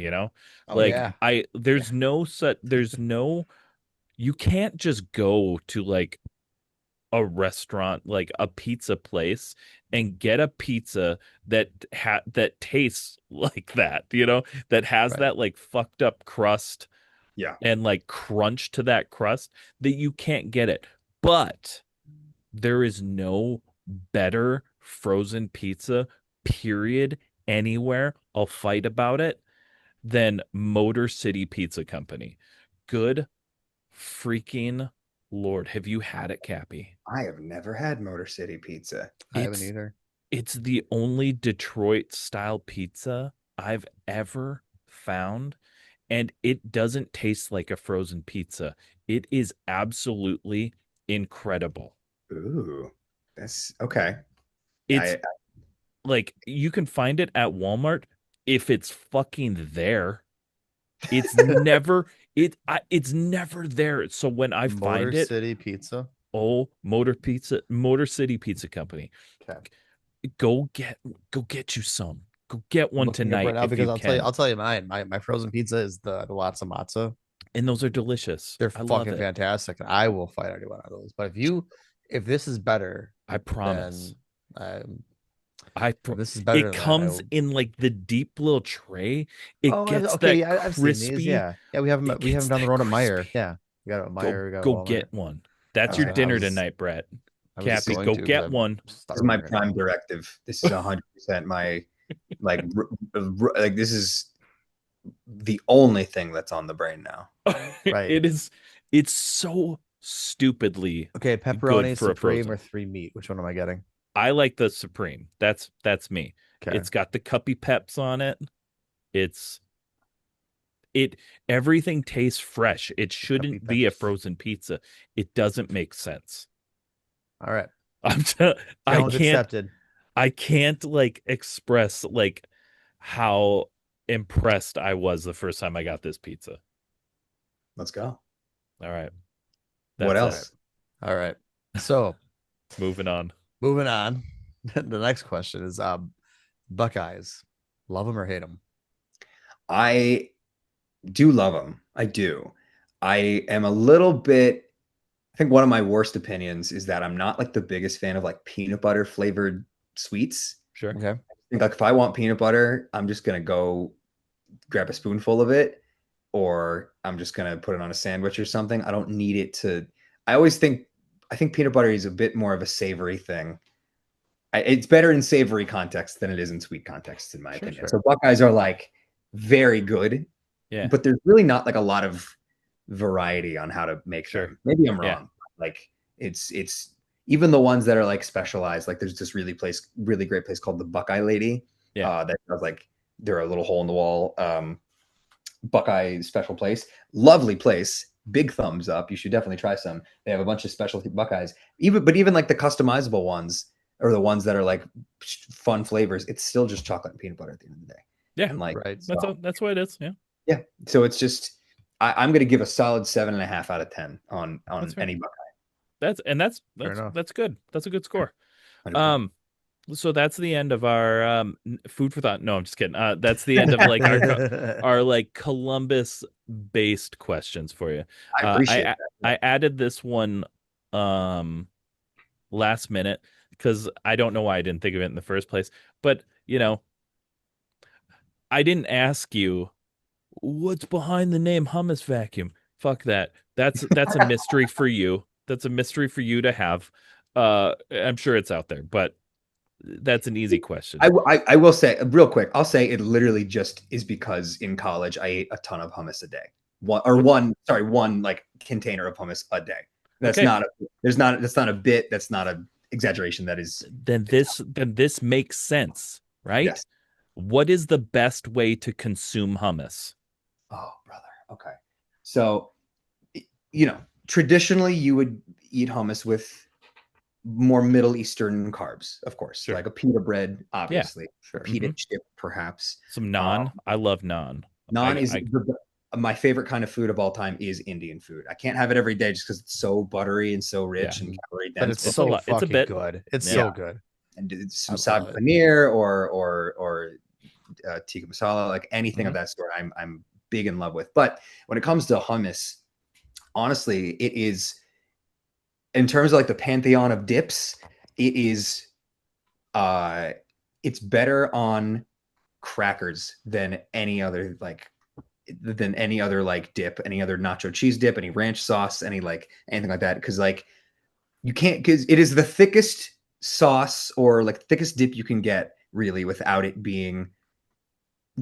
there's no you can't just go to like a restaurant, like a pizza place, and get a pizza that tastes like that, that has that like fucked up crust, and like crunch to that crust, that you can't get it. But there is no better frozen pizza, period, anywhere. I'll fight about it, than Motor City Pizza Company. Good freaking Lord. Have you had it, Cappy? I have never had Motor City Pizza. I haven't either. It's the only Detroit style pizza I've ever found, and it doesn't taste like a frozen pizza. It is absolutely incredible. Ooh, that's okay. It's like you can find it at Walmart if it's fucking there. It's never it's never there. So when I find it, Motor City Pizza. Oh, Motor City Pizza Company. Okay. Go get you some. Go get one tonight right now, because I'll tell you mine. My frozen pizza is the Latza Matza. And those are delicious. They're I love fucking it. fantastic. I will fight anyone on those. But if this is better, I promise. Then this is it better than that. comes in like the deep little tray. It gets okay. that I've seen these. crispy. Yeah, we have them. We have them down the road at Meyer. Yeah, we got it at Meyer. We got it at Go Walmart. get one. That's your dinner tonight, Brett. Cappy, go get one. This is my prime directive. This is 100% my like this is the only thing that's on the brain now. Right. It's so stupidly okay. Pepperoni, supreme, or 3 meat. Which one am I getting? I like the supreme. That's me. Okay. It's got the cuppy peps on it. Everything tastes fresh. It shouldn't be a frozen pizza. It doesn't make sense. All right. I can't like express like how impressed I was the first time I got this pizza. Let's go. All right. What else? All right. So moving on. The next question is Buckeyes. Love them or hate them? I do love them. I do. I am a little bit, I think one of my worst opinions is that I'm not like the biggest fan of like peanut butter flavored sweets. Sure. Okay. I think like if I want peanut butter, I'm just going to go grab a spoonful of it, or I'm just going to put it on a sandwich or something. I don't need it to, I think peanut butter is a bit more of a savory thing. It's better in savory context than it is in sweet context, in my opinion. Sure. So Buckeyes are like very good, but there's really not like a lot of variety on how to make them. Maybe I'm wrong. Yeah. Like it's even the ones that are like specialized. Like there's this really great place called the Buckeye Lady. Yeah, that does like they're a little hole in the wall Buckeye special place. Lovely place. Big thumbs up. You should definitely try some. They have a bunch of specialty Buckeyes. Even like the customizable ones, or the ones that are like fun flavors, it's still just chocolate and peanut butter at the end of the day. Yeah, and like right. That's what it is. Yeah, yeah. So it's just I'm going to give a solid 7.5 out of 10 on any Buckeye. That's good. That's a good score. 100%. So that's the end of our food for thought. No, I'm just kidding. That's the end of like our like Columbus based questions for you. I appreciate that. I added this one last minute because I don't know why I didn't think of it in the first place. But I didn't ask you what's behind the name HummusVacuum. Fuck that. That's a mystery for you. That's a mystery for you to have. I'm sure it's out there, but that's an easy question. I will say real quick. I'll say it literally just is because in college I ate a ton of hummus a day. One like container of hummus a day. That's not a bit. That's not an exaggeration. That is. Then this makes sense, right? Yes. What is the best way to consume hummus? Oh, brother. Okay. So, traditionally you would eat hummus with more Middle Eastern carbs, of course, sure. Like a pita bread, obviously, sure. Pita chip, perhaps. Some naan. I love naan. Naan is my favorite kind of food of all time. Is Indian food. I can't have it every day just because it's so buttery and so rich and calorie dense. But it's so fucking good. It's so good. And it's some saag paneer or tikka masala, like anything of that sort. I'm big in love with. But when it comes to hummus, honestly, it is. In terms of like the pantheon of dips, it is it's better on crackers than any other like dip, any other nacho cheese dip, any ranch sauce, anything like that. Because like you can't, because it is the thickest sauce or like thickest dip you can get really without it being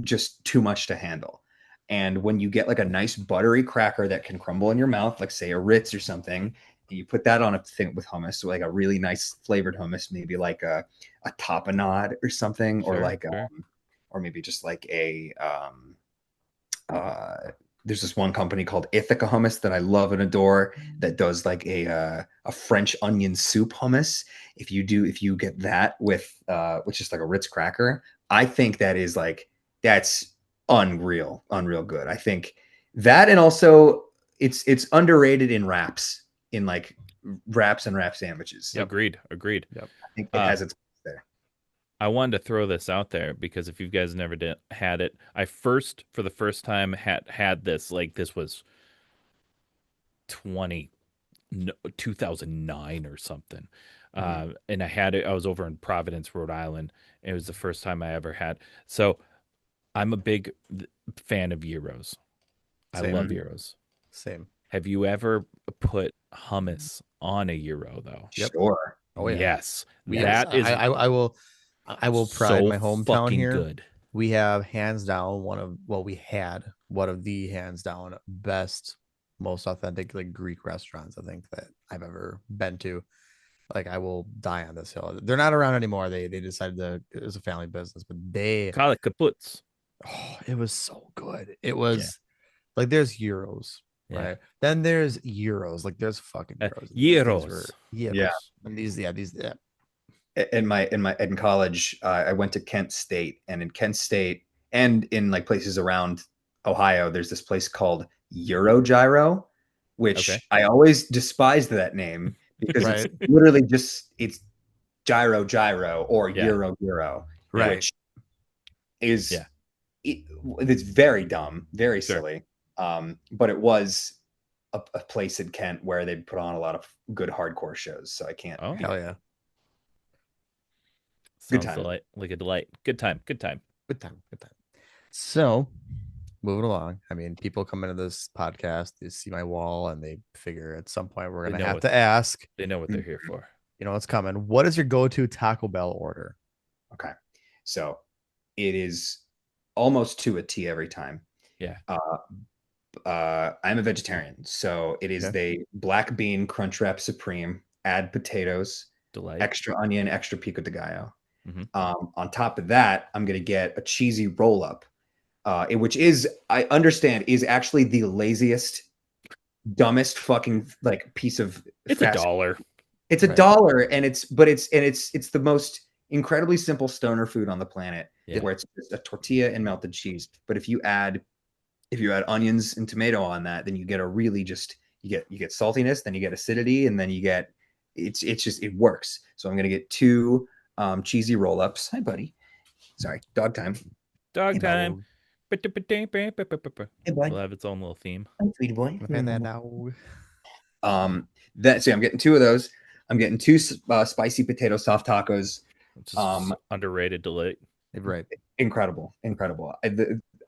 just too much to handle. And when you get like a nice buttery cracker that can crumble in your mouth, like say a Ritz or something, and you put that on a thing with hummus, so like a really nice flavored hummus, maybe like a tapenade or something, sure, or maybe just like there's this one company called Ithaca Hummus that I love and adore that does like a French onion soup hummus. If you get that with just like a Ritz cracker, I think that's unreal good. I think that, and also it's underrated in wraps. In like wraps and wrap sandwiches. Yep. Agreed. Yep. I think it has its place there. I wanted to throw this out there because if you guys never had it, I for the first time had this. Like this was 2009 or something. And I had it. I was over in Providence, Rhode Island. And it was the first time I ever had. So I'm a big fan of gyros. I love gyros. Same. Have you ever put hummus on a gyro though? Yep. Sure. Oh yeah. Yes. That is. I will pride my hometown here. Good. We have hands down we had one of the hands down best, most authentic like Greek restaurants I think that I've ever been to. Like I will die on this hill. They're not around anymore. They decided it was a family business, but they call it kaputs. Oh, it was so good. It was like there's euros, right? Then there's euros. Like there's fucking euros. Yeah. And these. In college, I went to Kent State, and in Kent State and in like places around Ohio, there's this place called Gyro, which I always despised that name because it's literally it's gyro or gyro, which is it's very dumb, very silly. But it was a place in Kent where they put on a lot of good hardcore shows, so I can't. Oh hell yeah! Good time. Like a delight. Good time. So, moving along. I mean, people come into this podcast, they see my wall, and they figure at some point we're going to have to ask. They know what they're here for. You know what's coming. What is your go-to Taco Bell order? Okay. So, it is almost to a T every time. Yeah. I'm a vegetarian, so it is the black bean Crunchwrap Supreme, add potatoes, delight, extra onion, extra pico de gallo. On top of that, I'm going to get a cheesy roll up, which is, I understand, is actually the laziest, dumbest fucking like piece of. It's $1. It's $1, and it's the most incredibly simple stoner food on the planet, where it's just a tortilla and melted cheese. But if you add onions and tomato on that, then you get a really you get saltiness, then you get acidity, and then you get it works. So I'm going to get 2 cheesy roll-ups. Hi, buddy. Sorry, dog time. Dog time. It'll have its own little theme. Hi, sweetie boy. So I'm getting 2 of those. I'm getting 2 spicy potato soft tacos. Underrated delight. Right. Incredible.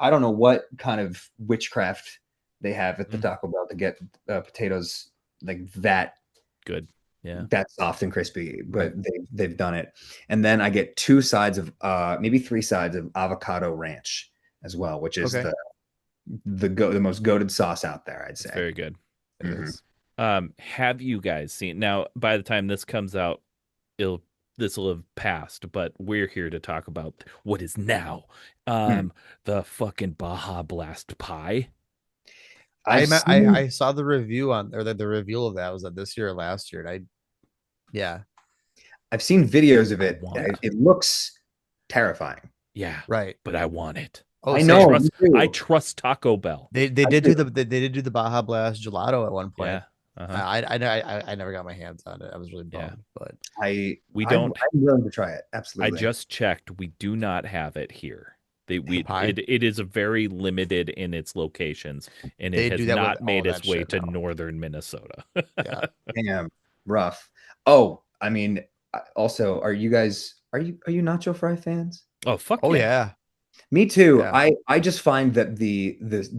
I don't know what kind of witchcraft they have at the Taco Bell to get potatoes like that good. Yeah, that soft and crispy, but they've done it. And then I get 2 sides of maybe 3 sides of avocado ranch as well, which is the most goated sauce out there, I'd say. It's very good. It is. Have you guys seen, now by the time this comes out, this will have passed, but we're here to talk about what is now the fucking Baja Blast pie. I saw the review the reveal of that. Was that this year or last year? And I've seen videos of it. It looks terrifying. Yeah, right. But I want it. Oh, I know. I trust Taco Bell. They did do the Baja Blast gelato at one point. Yeah. I never got my hands on it. I was really bummed, but I'm willing to try it. Absolutely. I just checked. We do not have it here. It is a very limited in its locations, and it has not made its way to northern Minnesota. Damn, rough. Oh, I mean, also, are you nacho fry fans? Oh, fuck. Oh yeah. Me too. Yeah. I just find that the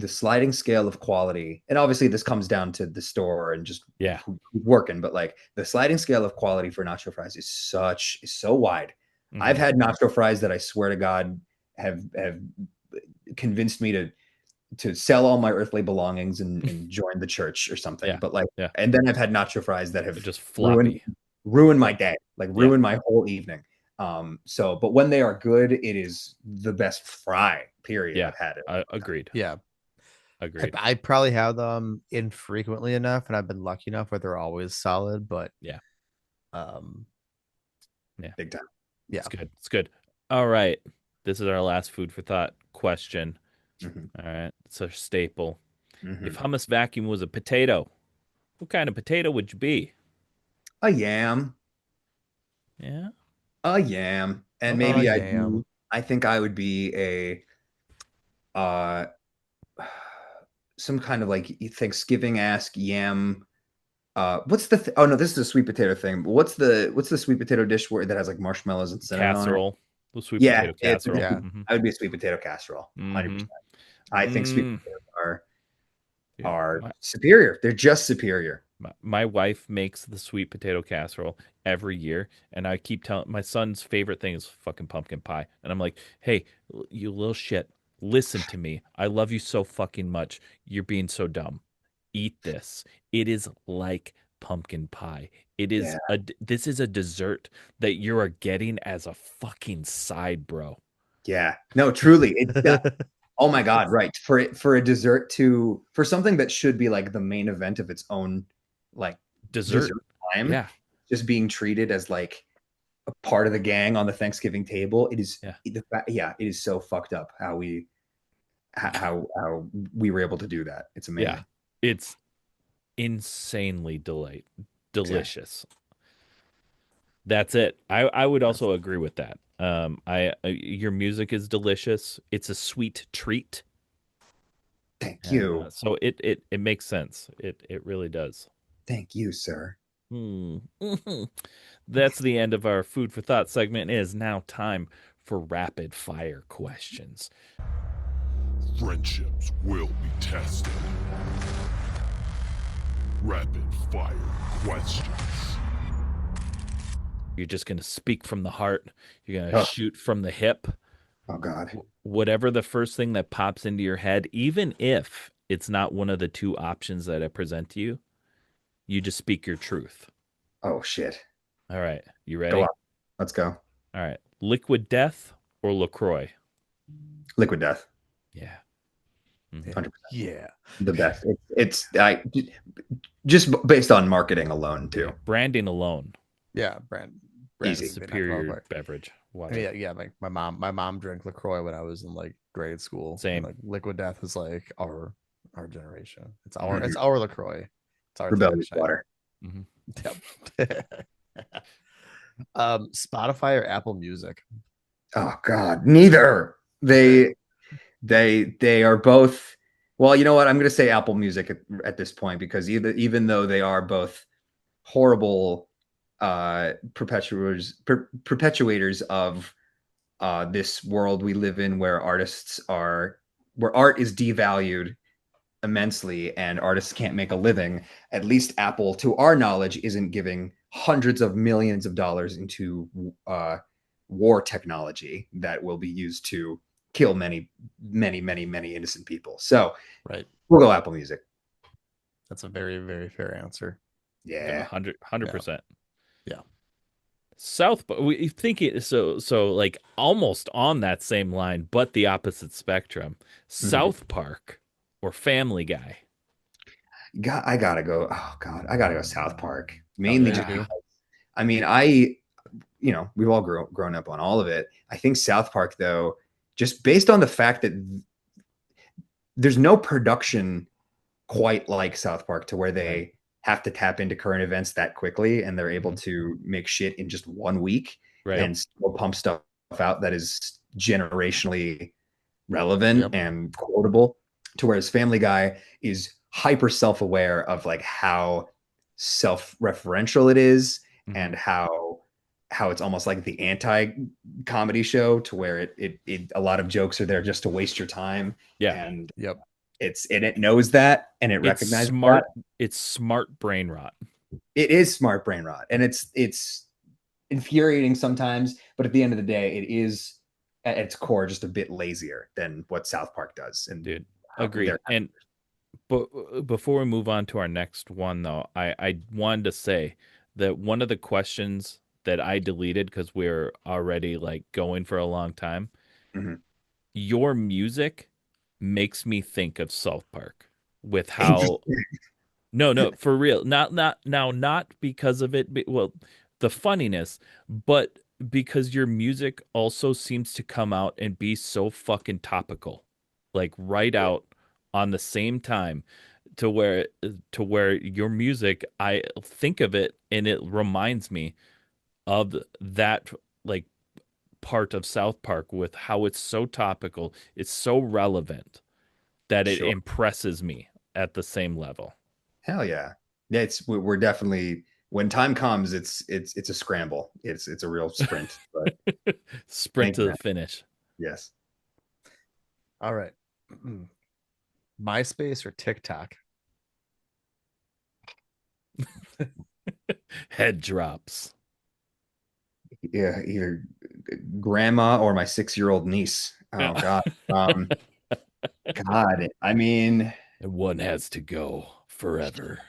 sliding scale of quality, and obviously this comes down to the store and just who's working, but like the sliding scale of quality for nacho fries is so wide. I've had nacho fries that I swear to God have convinced me to sell all my earthly belongings and join the church or something. But and then I've had nacho fries that have just ruined my day, like ruined my whole evening. But when they are good, it is the best fry period I've had it. Agreed. Yeah. Agreed. I probably have them infrequently enough, and I've been lucky enough where they're always solid, but big time. Yeah. It's good. All right. This is our last food for thought question. All right. It's a staple. If HummusVacuum was a potato, what kind of potato would you be? A yam. Yeah. A yam. And maybe I think I would be a some kind of like Thanksgiving ask yam. What's the oh no, this is a sweet potato thing. What's the sweet potato dish where that has like marshmallows and cinnamon on it? Casserole, the sweet Yeah, potato casserole. Yeah. I would be a sweet potato casserole, 100%. I think sweet Mm. potatoes Dude, are superior. They're just superior. my wife makes the sweet potato casserole every year, and I keep telling my son's favorite thing is fucking pumpkin pie, and I'm like, hey, you little shit, listen to me. I love you so fucking much. You're being so dumb. Eat this. It is like pumpkin pie. It is Yeah. this is a dessert that you are getting as a fucking side, bro. Yeah. No, truly. Oh my God, right. For a dessert for something that should be like the main event of its own like Dessert. dessert time, Yeah. just being treated as like a part of the gang on the Thanksgiving table. Yeah. It is so fucked up how we were able to do that. It's amazing. Yeah. It's insanely delicious. Exactly. That's it. I would also agree with that. Your music is delicious. It's a sweet treat. Thank you. So it makes sense. It really does. Thank you, sir. That's the end of our food for thought segment. It is now time for rapid fire questions. Friendships will be tested. Rapid fire questions. You're just going to speak from the heart. You're going to shoot from the hip. Oh, God. Whatever the first thing that pops into your head, even if it's not one of the two options that I present to you, you just speak your truth. Oh, shit. All right. You ready? Go on. Let's go. All right. Liquid Death or LaCroix? Liquid Death. Yeah. 100%. Yeah. The best. It's just based on marketing alone, too. Branding alone. Yeah. Easy. Superior beverage. Yeah. Like my mom drank LaCroix when I was in like grade school. Same. Like Liquid Death is like our generation. It's our LaCroix. It's our rebellious water. Yep. Spotify or Apple Music? Oh God, neither. They are both. Well, you know what? I'm going to say Apple Music at this point because even though they are both horrible perpetuators of this world we live in, where art is devalued immensely and artists can't make a living. At least Apple, to our knowledge, isn't giving hundreds of millions of dollars into war technology that will be used to kill many innocent people. So right, we'll go Apple Music. That's a very, very fair answer. Yeah, 100%. Yeah. We think it so like almost on that same line, but the opposite spectrum. South Park or Family Guy? I gotta go. Oh God, I gotta go South Park. Mainly, I mean, we've all grown up on all of it. I think South Park, though, just based on the fact that there's no production quite like South Park to where they have to tap into current events that quickly, and they're able to make shit in just 1 week and still pump stuff out that is generationally relevant and quotable. To whereas Family Guy is hyper self-aware of like how self-referential it is and how it's almost like the anti-comedy show, to where it a lot of jokes are there just to waste your time. And it knows that, and it recognizes smart. That. It's smart brain rot. It is smart brain rot, and it's infuriating sometimes. But at the end of the day, it is at its core just a bit lazier than what South Park does. And dude, agreed. And but before we move on to our next one, though, I wanted to say that one of the questions that I deleted because we're already like going for a long time. Your music makes me think of South Park with how no for real, not because of it, well, the funniness, but because your music also seems to come out and be so fucking topical, like right out on the same time, to where your music, I think of it and it reminds me of that like part of South Park with how it's so topical, it's so relevant. that it impresses me at the same level. Hell yeah. Yeah, we're definitely, when time comes, it's a scramble. It's a real sprint. But sprint to the finish. Yes. All right. MySpace or TikTok? Head drops. Yeah, either grandma or my 6-year-old niece. Oh God. God. I mean, one has to go forever.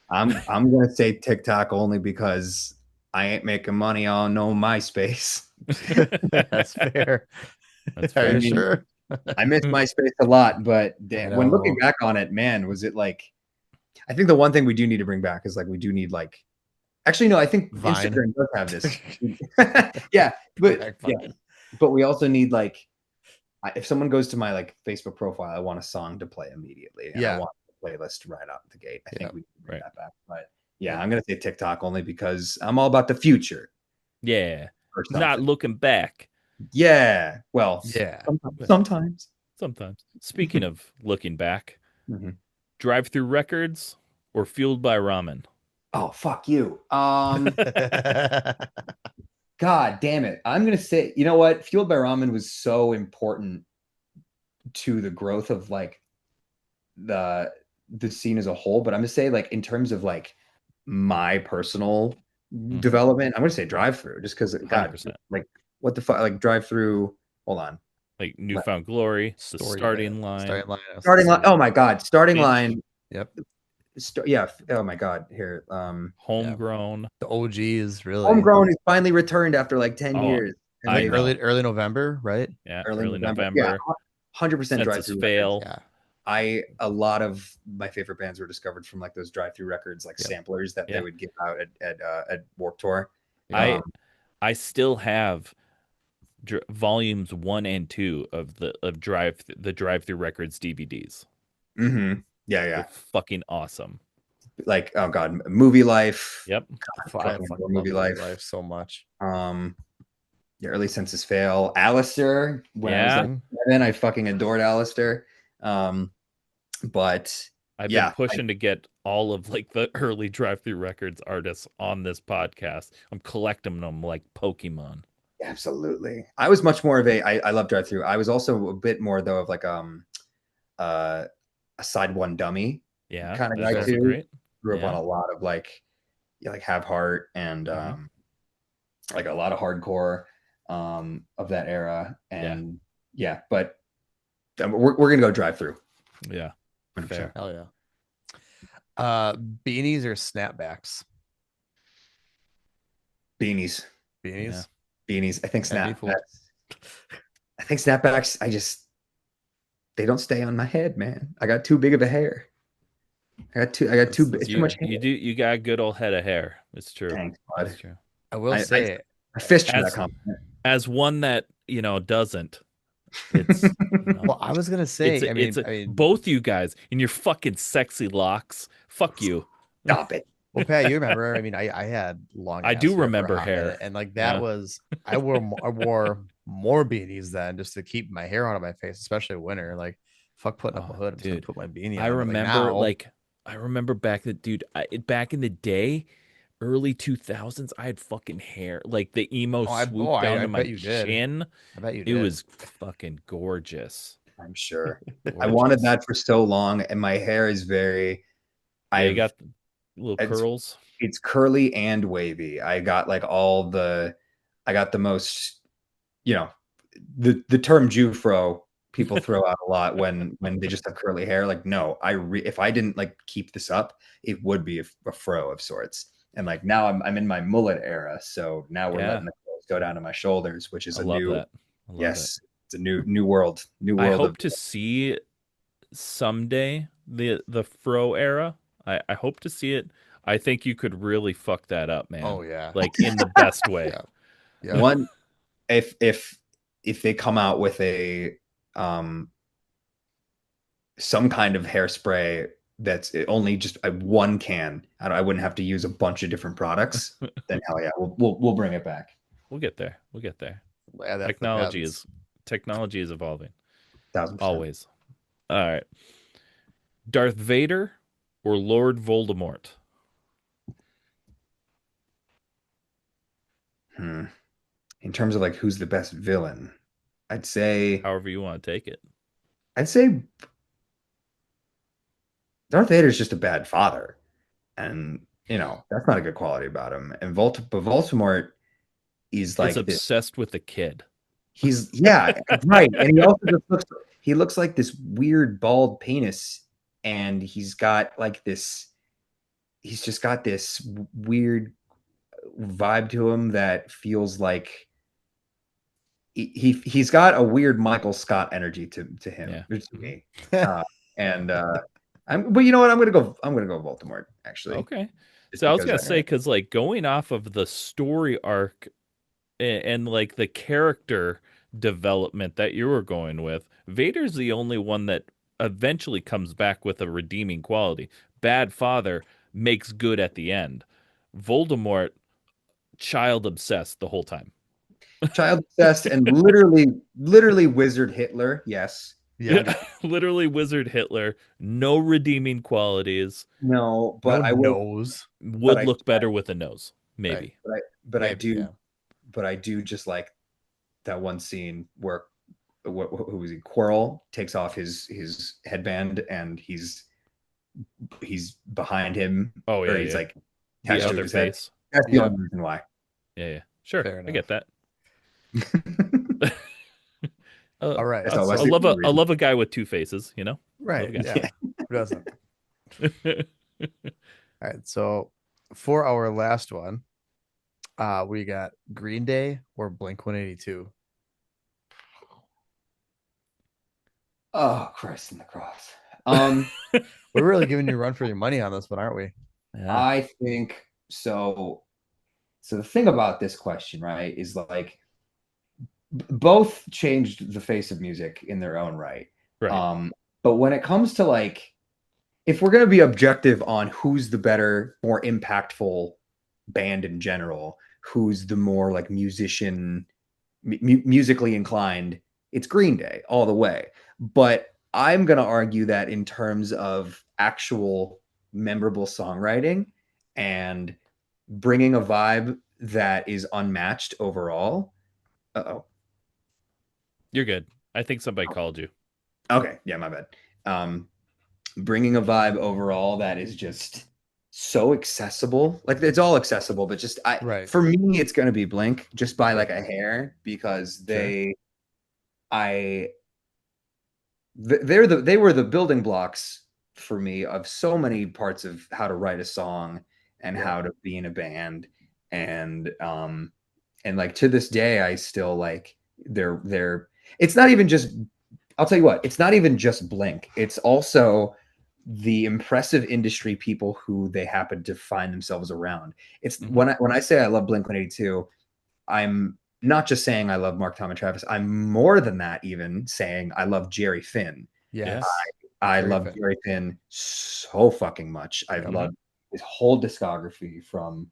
I'm gonna say TikTok only because I ain't making money on no MySpace. That's fair. That's fair. Are you sure? I miss MySpace a lot, but when looking back on it, man, was it like, I think the one thing we do need to bring back is like, we do need like, actually, no, I think Vine. Instagram does have this. Yeah, but we also need like, if someone goes to my like Facebook profile, I want a song to play immediately. And I want the playlist right out the gate. I think we can bring that back. But I'm going to say TikTok only because I'm all about the future. Yeah. Not looking back. Yeah. Well, sometimes. Speaking of looking back, drive-through records or fueled by ramen? Oh, fuck you. God damn it. I'm going to say, you know what? Fueled by Ramen was so important to the growth of like the scene as a whole. But I'm going to say, like, in terms of like my personal development, I'm going to say drive through just because, God, like, what the fuck? Like, drive through. Hold on. Like Newfound Glory, the starting line. Starting line. Oh my God. Starting line. Yep. Yeah. Oh my God. Here. Homegrown. The OG is really Homegrown is finally returned after like 10 years. Early November, right? Yeah. Early November. Yeah. 100% drive through. Fail. Yeah. A lot of my favorite bands were discovered from like those drive through records, like samplers that they would give out at Warped Tour. I still have volumes 1 and 2 of the drive through records DVDs. Yeah. They're fucking awesome. Like, oh God, Movie Life. Yep. I fucking Movie Life so much. Yeah, Early Senses Fail. Alistair. When I was like 7, I fucking adored Alistair. But I've been pushing to get all of like the early drive-through records artists on this podcast. I'm collecting them like Pokemon. Absolutely. I was much more of I love drive-through. I was also a bit more though of like a side one dummy kind of guy too. Great. Grew up on a lot of like Have Heart and like a lot of hardcore of that era. And but we're gonna go drive through. Yeah. 100%. Fair. Hell yeah. Beanies or snapbacks? Beanies. Beanies. Beanies. I think snapbacks. They don't stay on my head, man. I got too big of a hair. I got too much hair. You got a good old head of hair. It's true. Thanks, bud. It's true. I will say I fished for that compliment. As one that doesn't. It's well, I was gonna say. I mean, both you guys in your fucking sexy locks. Fuck you. Stop it. Well, Pat, you remember? I mean, I had long. I do remember hair, and like that was I wore more beanies then just to keep my hair out of my face, especially winter. Like, fuck putting up a hood. I'm just gonna put my beanie on. I remember back in the day, early 2000s, I had fucking hair like the emo swoop down to my chin. I bet you did. It was fucking gorgeous. I'm sure. I wanted that for so long, and my hair is very. You got the little curls. It's curly and wavy. I got like I got the most, the term Jufro people throw out a lot when they just have curly hair. Like, no, if I didn't like keep this up, it would be a fro of sorts. And like now I'm in my mullet era, so now we're letting the clothes go down to my shoulders, which is it's a new world. I hope to see someday the fro era. I hope to see it. I think you could really fuck that up, man. Oh yeah, like in the best way. Yeah. One, if they come out with a some kind of hairspray that's only just one can, I wouldn't have to use a bunch of different products, then hell yeah, we'll bring it back. We'll get there. Yeah, Technology is evolving. 1000%. Always. All right. Darth Vader or Lord Voldemort? In terms of like who's the best villain, I'd say However you want to take it. I'd say Darth Vader's just a bad father, and that's not a good quality about him. And but Voldemort is Is like this. obsessed with the kid. Yeah, right. And he also just looks like this weird bald penis, and he's just got this weird vibe to him that feels like he's got a weird Michael Scott energy to him, to me. But you know what? I'm gonna go Voldemort, actually. Okay. So I was gonna say, because like going off of the story arc and like the character development that you were going with, Vader's the only one that eventually comes back with a redeeming quality. Bad father makes good at the end. Voldemort, child obsessed the whole time. Child obsessed and literally wizard Hitler. Yes. Yeah. Literally wizard Hitler. No redeeming qualities. No, but I nose would look better with a nose, maybe. Right. But I do just like that one scene where who was he? Quirrell takes off his headband and he's behind him. Oh yeah, he's like the other face. That's the only reason why. Yeah. Sure, I get that. All right. I love a guy with two faces, you know? Right. Yeah. Who doesn't? All right. So for our last one, we got Green Day or Blink 182. Oh, Christ in the cross. We're really giving you a run for your money on this one, aren't we? Yeah. I think so. So the thing about this question, right, is like both changed the face of music in their own right. But when it comes to like, if we're going to be objective on who's the better, more impactful band in general, who's the more like musically inclined, it's Green Day all the way. But I'm going to argue that in terms of actual memorable songwriting and bringing a vibe that is unmatched overall. Uh-oh. You're good. I think somebody called you. Okay. Yeah, my bad. Bringing a vibe overall that is just so accessible. Like it's all accessible, but just for me, it's going to be Blink just by like a hair because they were the building blocks for me of so many parts of how to write a song and how to be in a band. And like to this day, I still like it's not even just, I'll tell you what, it's not even just Blink. It's also the impressive industry people who they happen to find themselves around. It's when I say I love Blink 182, I'm not just saying I love Mark, Tom, and Travis. I'm more than that, even saying I love Jerry Finn. Yes. I love Jerry Finn so fucking much. I've loved his whole discography from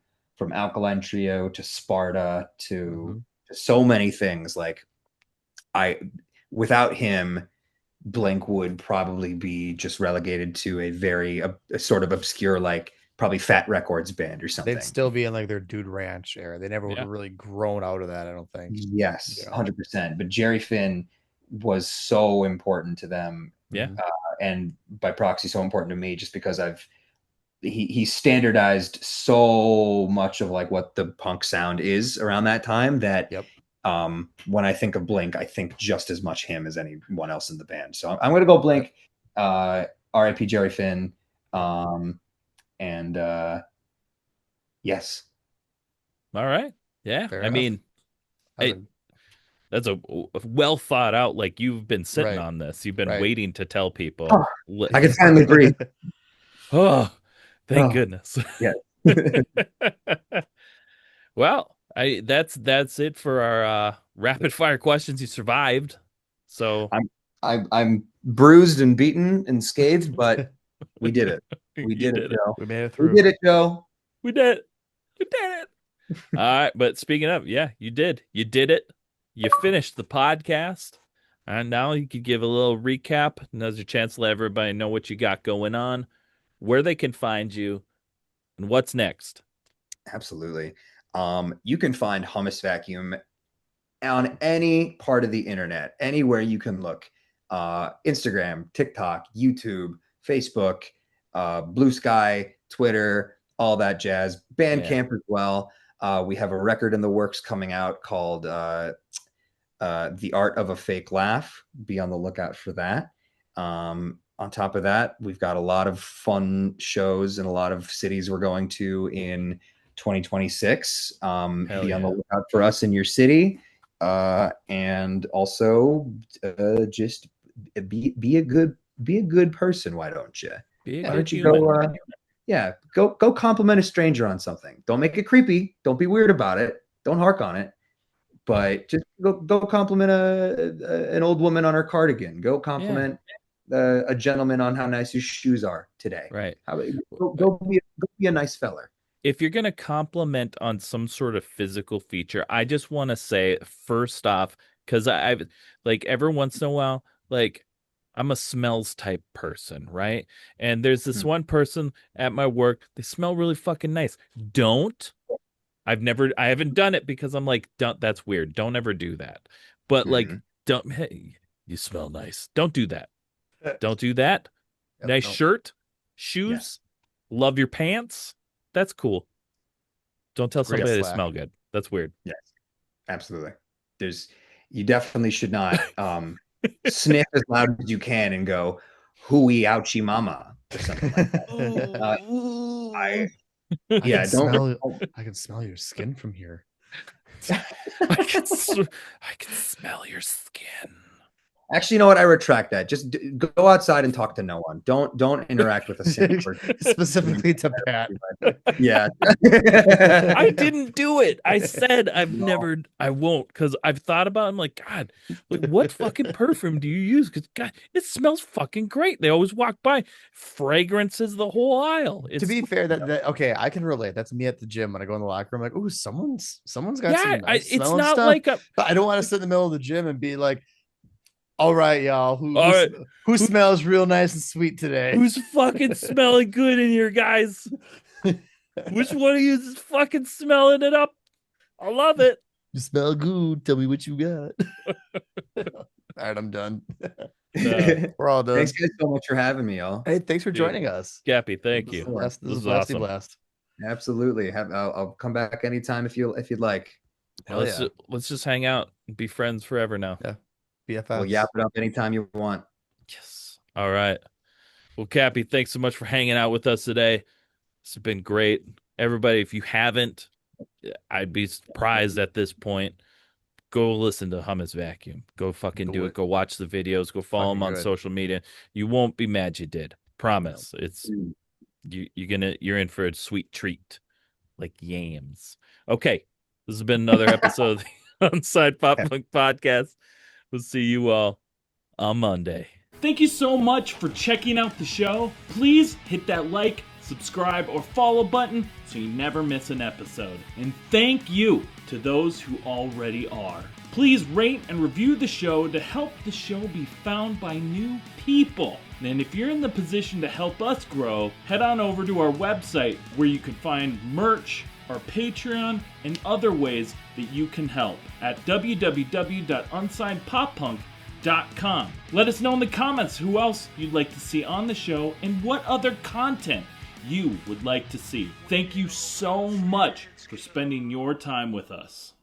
Alkaline Trio to Sparta to so many things. Like without him, Blink would probably be just relegated to a very a sort of obscure, like probably Fat Records band or something. They'd still be in like their Dude Ranch era. They never would have really grown out of that, I don't think. Yes, 100%. But Jerry Finn was so important to them. Yeah. And by proxy, so important to me just because he standardized so much of like what the punk sound is around that time that when I think of Blink, I think just as much him as anyone else in the band. So I'm going to go Blink, R.I.P. Jerry Finn. And yes. All right. Yeah. I mean, that's a well thought out, like you've been sitting on this. You've been waiting to tell people. Oh, I can finally breathe. Oh, thank goodness. Yeah. Well, that's it for our rapid fire questions. You survived. So I'm bruised and beaten and scathed, but we did it. We did it, Joe. We made it through. We did it, Joe. We did it. We did it. All right, but speaking of, you did. You did it. You finished the podcast. And now you could give a little recap, and there's a chance to let everybody know what you got going on, where they can find you, and what's next. Absolutely. You can find HummusVacuum on any part of the internet, anywhere you can look. Instagram, TikTok, YouTube, Facebook, Blue Sky, Twitter, all that jazz. Bandcamp as well. We have a record in the works coming out called The Art of a Fake Laugh. Be on the lookout for that. On top of that, we've got a lot of fun shows in a lot of cities we're going to in 2026. Be on the lookout for us in your city. And also just be a good person. Why don't you? Why don't you go? Go compliment a stranger on something. Don't make it creepy. Don't be weird about it. Don't hark on it. But just go compliment an old woman on her cardigan. Go compliment a gentleman on how nice his shoes are today. Right. Go be a nice feller. If you're going to compliment on some sort of physical feature, I just want to say, first off, because I've like every once in a while, like I'm a smells type person, right? And there's this one person at my work, they smell really fucking nice. I haven't done it because I'm like, that's weird. Don't ever do that. But like, hey, you smell nice. Don't do that. Don't do that. Nice shirt, shoes, love your pants. That's cool. Don't tell somebody they smell good. That's weird. Yes, absolutely. You definitely should not sniff as loud as you can and go, hooey ouchie mama, or something like that. I can smell your skin from here. I can smell your skin. Actually, you know what? I retract that. Just go outside and talk to no one. Don't interact with a single person. Specifically to Pat. Yeah. I didn't do it. I said I won't, because I've thought about it. I'm like, God, like, what fucking perfume do you use? Because God, it smells fucking great. They always walk by. Fragrances the whole aisle. To be fair, that okay, I can relate. That's me at the gym when I go in the locker room. I'm like, ooh, someone's got some nice it's not stuff. like I don't want to sit in the middle of the gym and be like, all right, y'all. Who smells real nice and sweet today? Who's fucking smelling good in here, guys? Which one of you is fucking smelling it up? I love it. You smell good. Tell me what you got. All right, I'm done. We're all done. Thanks guys so much for having me, y'all. Hey, thanks for joining us. Cappy, thank you. This is awesome. Blast. Absolutely. I'll come back anytime if you'd like. Let's just hang out and be friends forever now. Yeah. BFFs. We'll yap it up anytime you want. Yes. All right. Well, Cappy, thanks so much for hanging out with us today. It's been great. Everybody, if you haven't, I'd be surprised at this point. Go listen to Hummus Go fucking do it. Go watch the videos. Go follow him on social media. You won't be mad you did. Promise. It's you're in for a sweet treat, like yams. Okay, this has been another episode of the Unsigned Pop Punk Podcast. We'll see you all on Monday. Thank you so much for checking out the show. Please hit that like, subscribe, or follow button so you never miss an episode. And thank you to those who already are. Please rate and review the show to help the show be found by new people. And if you're in the position to help us grow, head on over to our website where you can find merch, our Patreon, and other ways that you can help at www.unsignedpoppunk.com. Let us know in the comments who else you'd like to see on the show and what other content you would like to see. Thank you so much for spending your time with us.